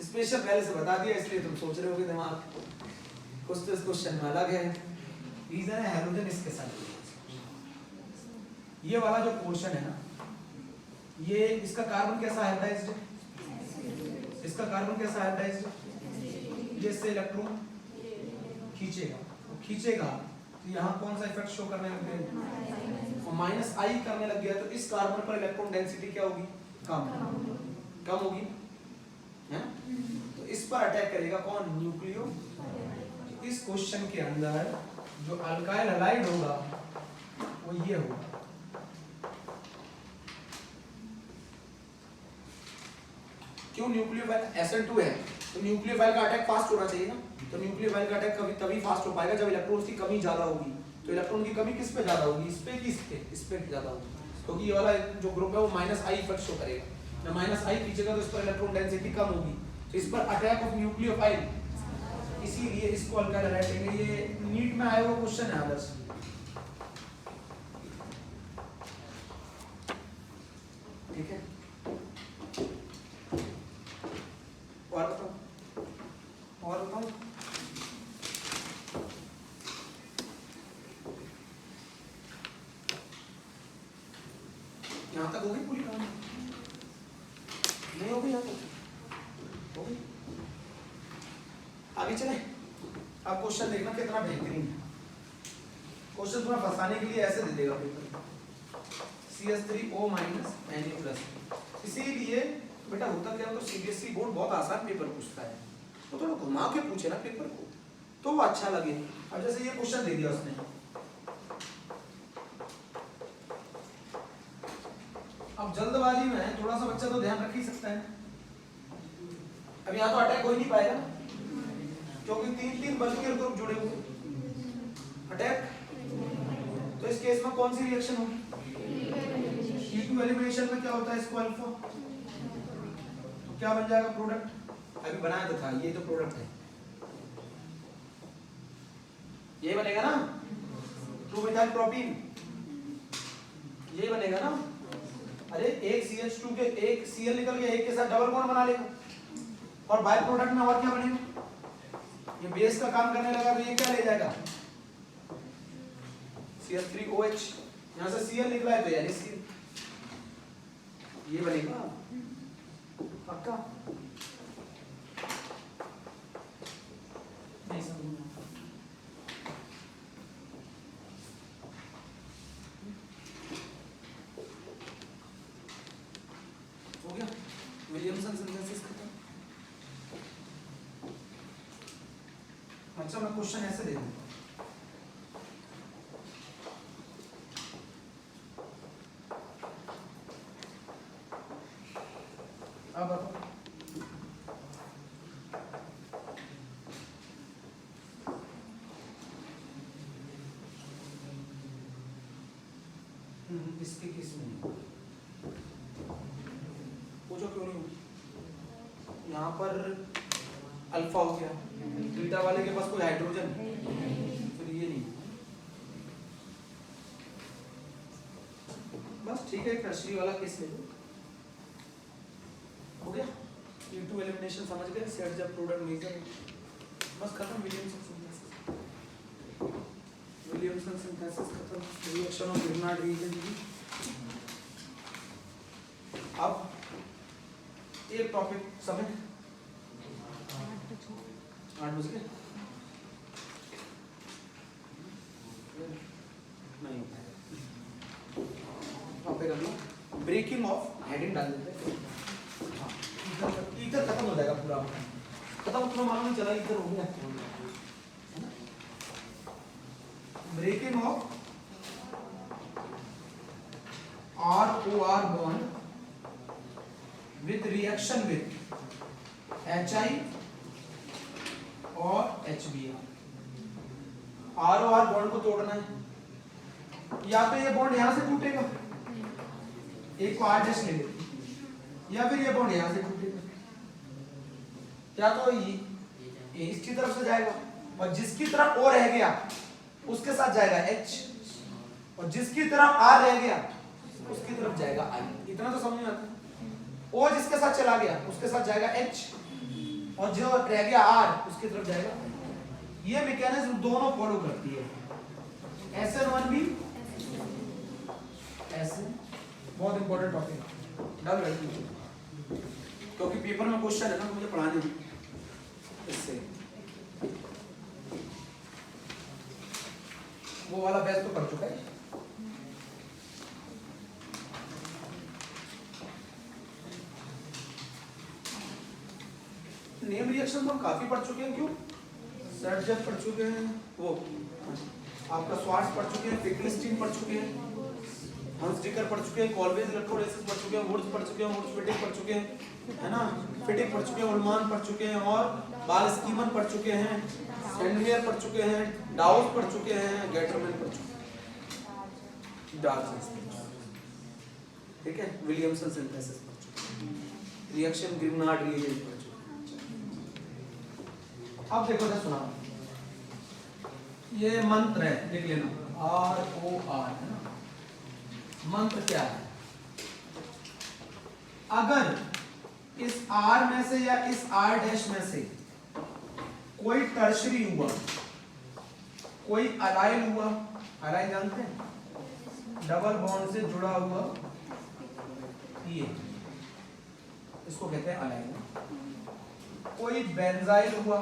स्पेशल पहले से बता दिया इसलिए तुम सोच रहे होगे दिमाग कुछ तो इस क्वेश्चन में अलग है। रीजन है हैलोजन इसके साथ जुड़ेगा। ये वाला जो पोर्शन है ना, ये इसका कार्बन कैसा हाइब्रिडाइज्ड है? इसका कार्बन कैसा हाइब्रिडाइज्ड है? ये इससे इलेक्ट्रॉन खींचेगा तो यहाँ कौन सा इफेक्ट शो करने लग गया? माइनस आई करने लग गया तो इस कार्बन पर इलेक्ट्रॉन डेंसिटी क्या होगी? कम होगी है? तो इस पर अटैक करेगा कौन? न्यूक्लियो। इस क्वेश्चन के अंदर जो अल्काइल हैलाइड होगा वो ये होगा। क्यों? न्यूक्लियोफाइल SN2 है तो न्यूक्लियोफाइल का अटैक फास्ट होना चाहिए ना। तो न्यूक्लियोफाइल का अटैक तभी फास्ट हो पाएगा जब इलेक्ट्रॉन्स की कमी ज्यादा होगी। तो इलेक्ट्रॉन की कमी किस पे ज्यादा होगी? इस पे कि इस पे ज्यादा होगी? क्योंकि ये वाला जो ग्रुप है वो माइनस आई इफेक्ट शो करेगा। जब माइनस आई खींचेगा तो इस पर इलेक्ट्रॉन डेंसिटी कम होगी तो इस पर अटैक ऑफ न्यूक्लियोफाइल, इसीलिए इसको अल्काइल हैलाइड कहेंगे। ये नीट में आया हुआ क्वेश्चन है आदर्श। ठीक है, और बताओ यहाँ तक होगी पूरी कहानी? नहीं होगी यहाँ तक? होगी। आगे चले। अब क्वेश्चन देखना कितना बेहतरीन है। क्वेश्चन तुम्हें फंसाने के लिए ऐसे दे देगा पेपर, CH3O Na+। इसीलिए बेटा होता क्या है, तो CBSE बोर्ड बहुत आसान पेपर पूछता है तो थोड़ा घुमा के पूछे ना पेपर को तो वो अच्छा लगे। अब जैसे ये क्वेश्चन दे दिया उसने, अब जल्दबाजी में थोड़ा सा बच्चा तो ध्यान रख ही सकता है। अब यहाँ तो अटैक हो ही नहीं पाएगा क्योंकि 3 बल्कियर ग्रुप जुड़े हुए अटैक। तो इस केस में कौन सी रिएक्शन होगी? C2 एलिमिनेशन में क्या होता है? इसको अल्फा, तो क्या बन जाएगा प्रोडक्ट? अभी बनाया तो था, ये तो प्रोडक्ट है, ये बनेगा ना 2-मिथाइल प्रोपीन, ये बनेगा ना। अरे एक CH2 के एक Cl निकल गया, एक के साथ डबल बॉन्ड बना लेगा और बाय प्रोडक्ट में और क्या बनेगा? ये बेस का काम करने लगा तो ये क्या ले जाएगा? CH3OH। यहाँ से Cl निकला है तो यानी Cl, ये बनेगा पक्का। नहीं समझ हो गया? विलियमसन सिंथेसिस खत्म। अच्छा मैं क्वेश्चन ऐसे दे दूं, अब बताओ इसके किस में पूछो क्यों नहीं? यहाँ पर अल्फा हो गया, बीटा वाले के पास कोई हाइड्रोजन, फिर ये नहीं। बस ठीक है, टर्शरी वाला केस ले लो, हो गया। C2 एलिमिनेशन समझ गए, सेट जब प्रोडक्ट मेजर, बस खत्म। विलियमसन सिंथेसिस खत्म, रिएक्शन ऑफ ग्रिनार्ड रीजन की। अब एक टॉपिक समय 8 बज गए नहीं होता है टॉपिक। अभी ब्रेकिंग ऑफ हेडिंग डाल देते हैं। ईथर खत्म हो जाएगा पूरा, खत्म तुम्हें मालूम नहीं चला ईथर हो गया। Breaking off ROR bond with reaction with HI और HBr। ROR बॉन्ड को तोड़ना है, या तो ये बॉन्ड यहां से टूटेगा, एक को R डैश ले लो, या फिर ये बॉन्ड यहां से टूटेगा, या तो ये इसकी तरफ से जाएगा और जिसकी तरफ O रह गया उसके साथ जाएगा H, और जिसकी तरफ R रह गया उसकी तरफ जाएगा I। इतना तो समझ में आता है। O जिसके साथ चला गया उसके साथ जाएगा H, और जो रह गया R उसकी तरफ जाएगा। ये मैकेनिज्म दोनों फॉलो करती है, SN1 भी SN। बहुत इंपॉर्टेंट टॉपिक डल रही है, क्योंकि पेपर में क्वेश्चन है ना, तो मुझे पढ़ाने दी इससे। वो वाला बैच तो कर चुका है। नेम रिएक्शन तो हम काफी पढ़ चुके हैं, क्यों? सर्जन पढ़ चुके हैं, वो आपका स्वार्ट्ज पढ़ चुके हैं, फिटलिस्टीन पढ़ चुके हैं, हंसडिकर पढ़ चुके हैं, कॉल्वेज इलेक्ट्रोलिसिस पढ़ चुके हैं, वुड्स पढ़ चुके हैं, वुड्स फिटिंग पढ़ चुके हैं, है ना, फिटिंग पढ़ चुके हैं, उल्मान पढ़ चुके हैं, और बाल स्कीमन पढ़ चुके हैं, सेंडलियर पढ़ चुके हैं, डाउस पढ़ चुके हैं, गेटरमैन पढ़ चुके हैं, डार्क, ठीक है, विलियमसन सिंथेसिस पढ़ चुके हैं, रिएक्शन ग्रिग्नार्ड रिएजेंट पढ़ चुके हैं। अब देखो ना, सुना, ये मंत्र है, लिख लेना, ROR है ना। मंत्र क्या है? अगर इस R में से या इस R डैश में से कोई टर्शरी हुआ, कोई अलाइल हुआ, अलाइल जानते हैं, डबल बॉन्ड से जुड़ा हुआ, ये इसको कहते हैं अलाइल। कोई बेंजाइल हुआ,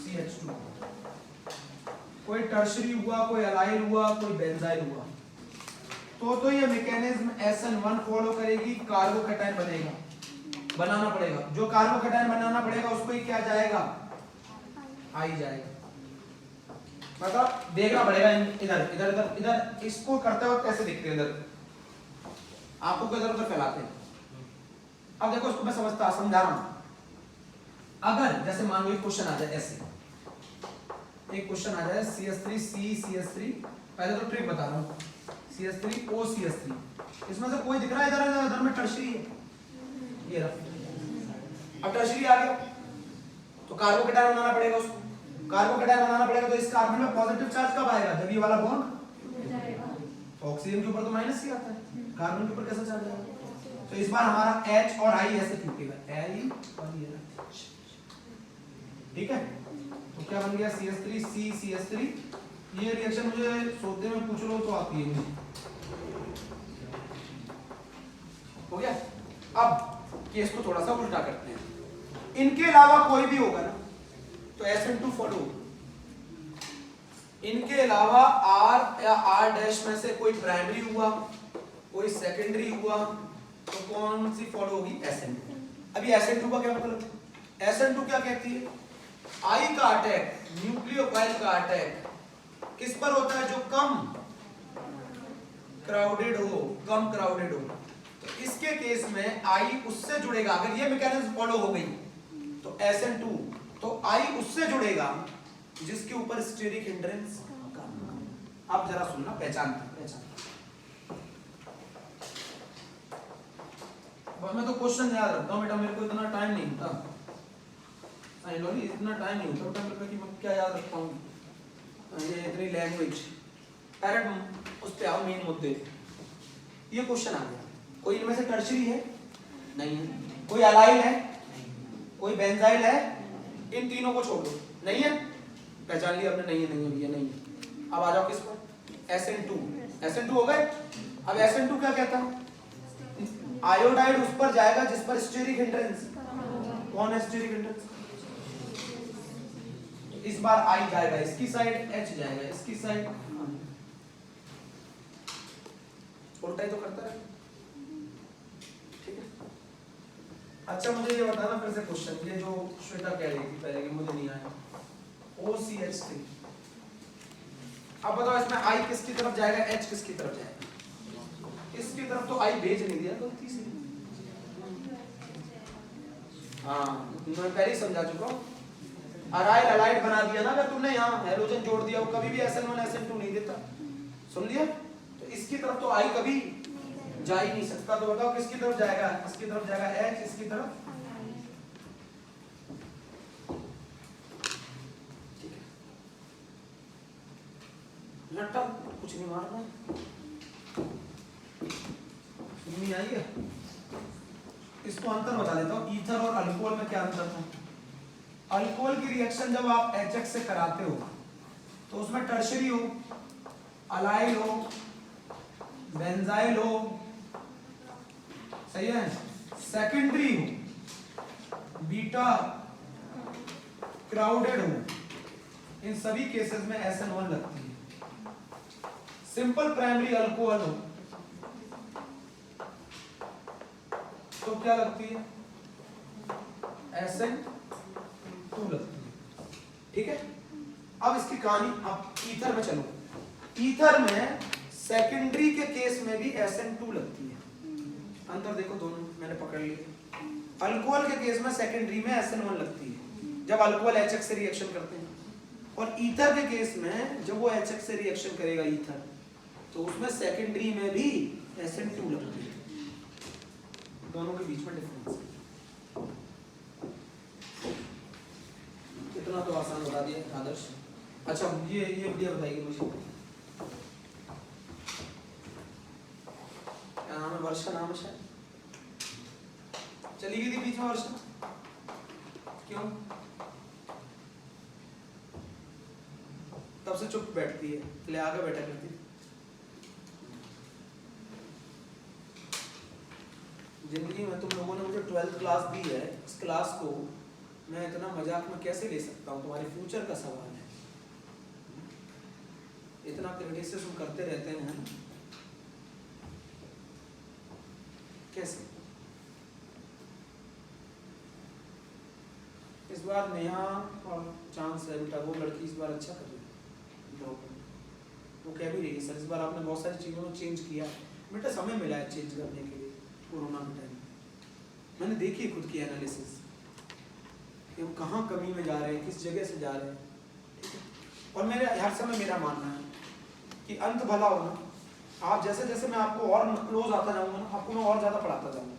CH2, कोई टर्शरी हुआ, कोई अलाइल हुआ, कोई बेंजाइल हुआ, तो ये मैकेनिज्म SN1 फॉलो करेगी, कार्बोकैटायन बनेगा, बनाना पड़ेगा। जो कार्बोकैटायन बनाना पड़ेगा उसको ही क्या जाएगा? आई जाएगा। मतलब देखना पड़ेगा इधर इधर इधर इधर, इसको करते वक्त कैसे दिखते हैं, इधर आपको को इधर उधर फैलाते हैं। अब देखो इसको मैं समझा रहा हूं। अगर जैसे मान लो एक क्वेश्चन आ जाए, ऐसे एक क्वेश्चन आ जाए, CH3, पहले तो ट्रिक बता रहा हूँ, CH3O CH3, इसमें से कोई दिख रहा है इधर इधर में टर्शरी है, ये रहा। अब टर्शरी आ गया तो कार्बोकैटायन बनाना पड़ेगा उसको, कार्बोकैटायन बनाना पड़ेगा तो इस कार्बन में पॉजिटिव चार्ज कब आएगा? जब ये वाला बॉन्ड ऑक्सीजन के ऊपर तो माइनस ही आता है, कार्बन के ऊपर कैसा चार्ज आएगा? तो इस बार हमारा H और I ऐसे टूटेगा, I और ये, ठीक है। तो क्या बन गया? CH3C CH3। ये रिएक्शन मुझे सोते में पूछ लो तो आती है, हो गया। अब केस को थोड़ा सा उल्टा करते हैं, इनके अलावा कोई भी होगा ना तो SN2 फॉलो, इनके अलावा R या R डैश में से कोई प्राइमरी हुआ, कोई सेकेंडरी हुआ, तो कौन सी फॉलो होगी? SN2। अभी SN2 का क्या मतलब? SN2 क्या कहती है? आई का अटैक, न्यूक्लियोफाइल का अटैक किस पर होता है? जो कम क्राउडेड हो, कम क्राउडेड हो। तो इसके केस में आई उससे जुड़ेगा, अगर ये मैकेनिज्म फॉलो हो गई तो SN2, तो आई उससे जुड़ेगा जिसके ऊपर स्टेरिक हिंड्रेंस कम। अब जरा सुनना, पहचान। मैं तो क्वेश्चन याद रखता हूँ बेटा, मेरे को इतना टाइम नहीं होता, इतना टाइम नहीं होता बेटा मेरे को कि मैं क्या याद रखता हूँ, ये इतनी लैंग्वेज। डायरेक्ट उस पे आओ, मेन मुद्दे। ये क्वेश्चन आ गया, कोई इनमें से टर्शरी है? नहीं है। कोई अलाइल है? कोई बेंजाइल है? इन तीनों को छोड़ दो, नहीं है। पहचान लिया आपने, नहीं है, नहीं है भैया, नहीं है। अब आ जाओ किस पर? SN2 हो गए। अब SN2 क्या कहता है? आयोडाइड उस पर जाएगा जिस पर स्टेरिक हिंड्रेंस। कौन है स्टेरिक हिंड्रेंस? इस बार आई जाएगा इसकी साइड, H जाएगा इसकी साइड, उल्टा ही तो करता है, ठीक है। अच्छा मुझे ये बताना फिर से क्वेश्चन, ये जो श्वेता कह रही थी पहले कि मुझे नहीं आया, OCH3। अब बताओ इसमें आई किसकी तरफ जाएगा, H किसकी तरफ जाएगा? इसकी तरफ तो आई भेज नहीं दिया, गलती से। हाँ मैं पहले ही समझा चुका हूँ, अराइल अलाइड बना दिया ना अगर तुमने, यहाँ हाइड्रोजन जोड़ दिया, वो कभी भी SN1 SN2 नहीं देता, सुन लिया। तो इसकी तरफ तो आई कभी जा ही नहीं सकता, तो बताओ किसकी तरफ जाएगा? इसकी तरफ जाएगा H, इसकी तरफ, ठीक है। लट्टा कुछ नहीं मारना, में आई है? इसको अंतर बता देता हूँ, ईथर और अल्कोहल में क्या अंतर था। अल्कोहल की रिएक्शन जब आप HX से कराते हो तो उसमें टर्शरी हो, अलाइल हो, बेंजाइल हो, सही है, सेकेंडरी हो, बीटा क्राउडेड हो, इन सभी केसेस में SN1 लगती है। सिंपल प्राइमरी अल्कोहल हो तो क्या लगती है? SN2 लगती है। ठीक है, अब इसकी कहानी, अब ईथर में चलो। ईथर में सेकेंडरी के केस में भी SN2 लगती है। अंतर देखो, दोनों मैंने पकड़ लिए। अल्कोहल के केस में सेकेंडरी में SN1 लगती है जब अल्कोहल HX से रिएक्शन करते हैं, और ईथर के केस में जब वो HX से रिएक्शन करेगा ईथर, तो उसमें सेकेंडरी में भी SN2 लगती है। दोनों के बीच में डिफरेंस है। इतना तो आसान बता दिया आदर्श। अच्छा, ये वीडियो बताइए मुझे, क्या नाम है? वर्षा नाम है शायद। चली गई थी बीच में वर्षा, क्यों? तब से चुप बैठती है, ले आगे बैठा करती है। जिंदगी में तुम लोगों ने मुझे 12th क्लास दी है, इस क्लास को मैं इतना मजाक में कैसे ले सकता हूँ? तुम्हारे फ्यूचर का सवाल है। इतना क्रिटिसिज्म करते रहते हैं, कैसे? इस बार नेहा और चांस है बेटा, वो लड़की इस बार अच्छा कर रही है, वो कह भी रही है सर इस बार आपने बहुत सारी चीज़ों में चेंज किया है। बेटा समय मिला है चेंज करने के लिए। कोरोना के टाइम मैंने देखी खुद की एनालिसिस कि हम कहाँ कमी में जा रहे हैं, किस जगह से जा रहे हैं। ठीक है, और मेरे हर समय मेरा मानना है कि अंत भला हो ना, आप जैसे जैसे मैं आपको और क्लोज आता जाऊंगा ना, आपको मैं और ज़्यादा पढ़ाता जाऊंगा।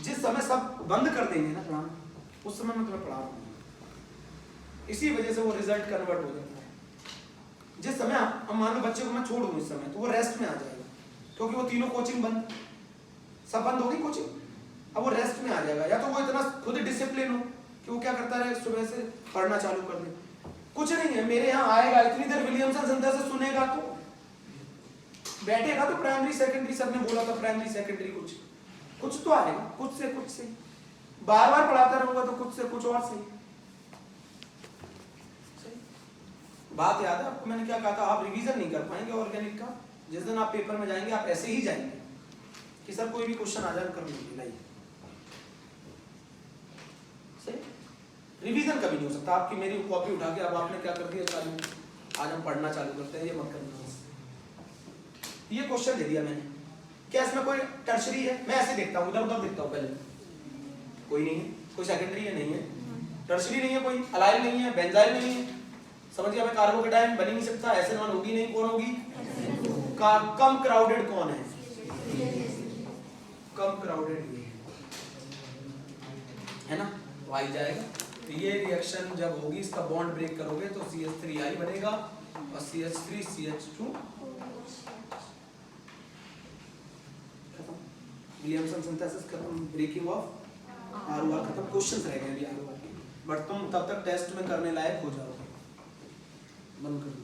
जिस समय सब बंद कर देंगे ना पढ़ाना, उस समय मैं तुम्हें पढ़ा रहा हूँ। इसी वजह से वो रिजल्ट कन्वर्ट हो जाता है। जिस समय अब मान लो बच्चे को मैं छोड़ दूँ इस समय, तो वो रेस्ट में आ जाएगा, क्योंकि वो तीनों कोचिंग बंद, सब बंद होगी कोचिंग, अब वो रेस्ट में आ जाएगा। या तो वो इतना खुद डिसिप्लिन हो कि वो क्या करता रहे, सुबह से पढ़ना चालू कर दे। कुछ नहीं है, मेरे यहाँ आएगा, इतनी देर विलियमसन सिंथेसिस सुनेगा, तो बैठेगा, तो प्राइमरी सेकेंडरी, सर ने बोला था प्राइमरी सेकेंडरी, कुछ तो आएगा, कुछ से बार बार पढ़ाता रहूंगा तो कुछ से कुछ और सही। बात याद है आपको, मैंने क्या कहा था? आप रिवीजन नहीं कर पाएंगे ऑर्गेनिक का। जिस दिन आप पेपर में जाएंगे आप ऐसे ही जाएंगे कि सर कोई भी क्वेश्चन आ जाए कर लीजिए, सही। रिवीजन कभी नहीं हो सकता। आपकी मेरी कॉपी उठा के अब आपने क्या कर दिया, चालू आज हम पढ़ना चालू करते हैं, ये मत करना। ये क्वेश्चन दे दिया मैंने, क्या इसमें कोई टर्शरी है? मैं ऐसे देखता हूँ, उधर उधर देखता हूँ, पहले कोई नहीं है, कोई सेकेंडरी है, नहीं है, टर्शरी नहीं है, कोई अलाइल नहीं है, बेंजाइल नहीं है, समझ गया? मैं कार्बोकेटायन बन ही नहीं सकता, SN1 होगी नहीं, कौन होगी? कम क्राउडेड कौन है? कम क्राउडेड ये है ना, तो आई जाएगा। तो ये रिएक्शन जब होगी, इसका बॉन्ड ब्रेक करोगे तो CH3I बनेगा और CH3 CH2 खत्म। विलियमसन सिंथेसिस खत्म, ब्रेकिंग ऑफ ROR खत्म। क्वेश्चंस रह गए अभी ROR के, बट तुम तब तक टेस्ट में करने लायक हो जाओगे। बंद कर दो।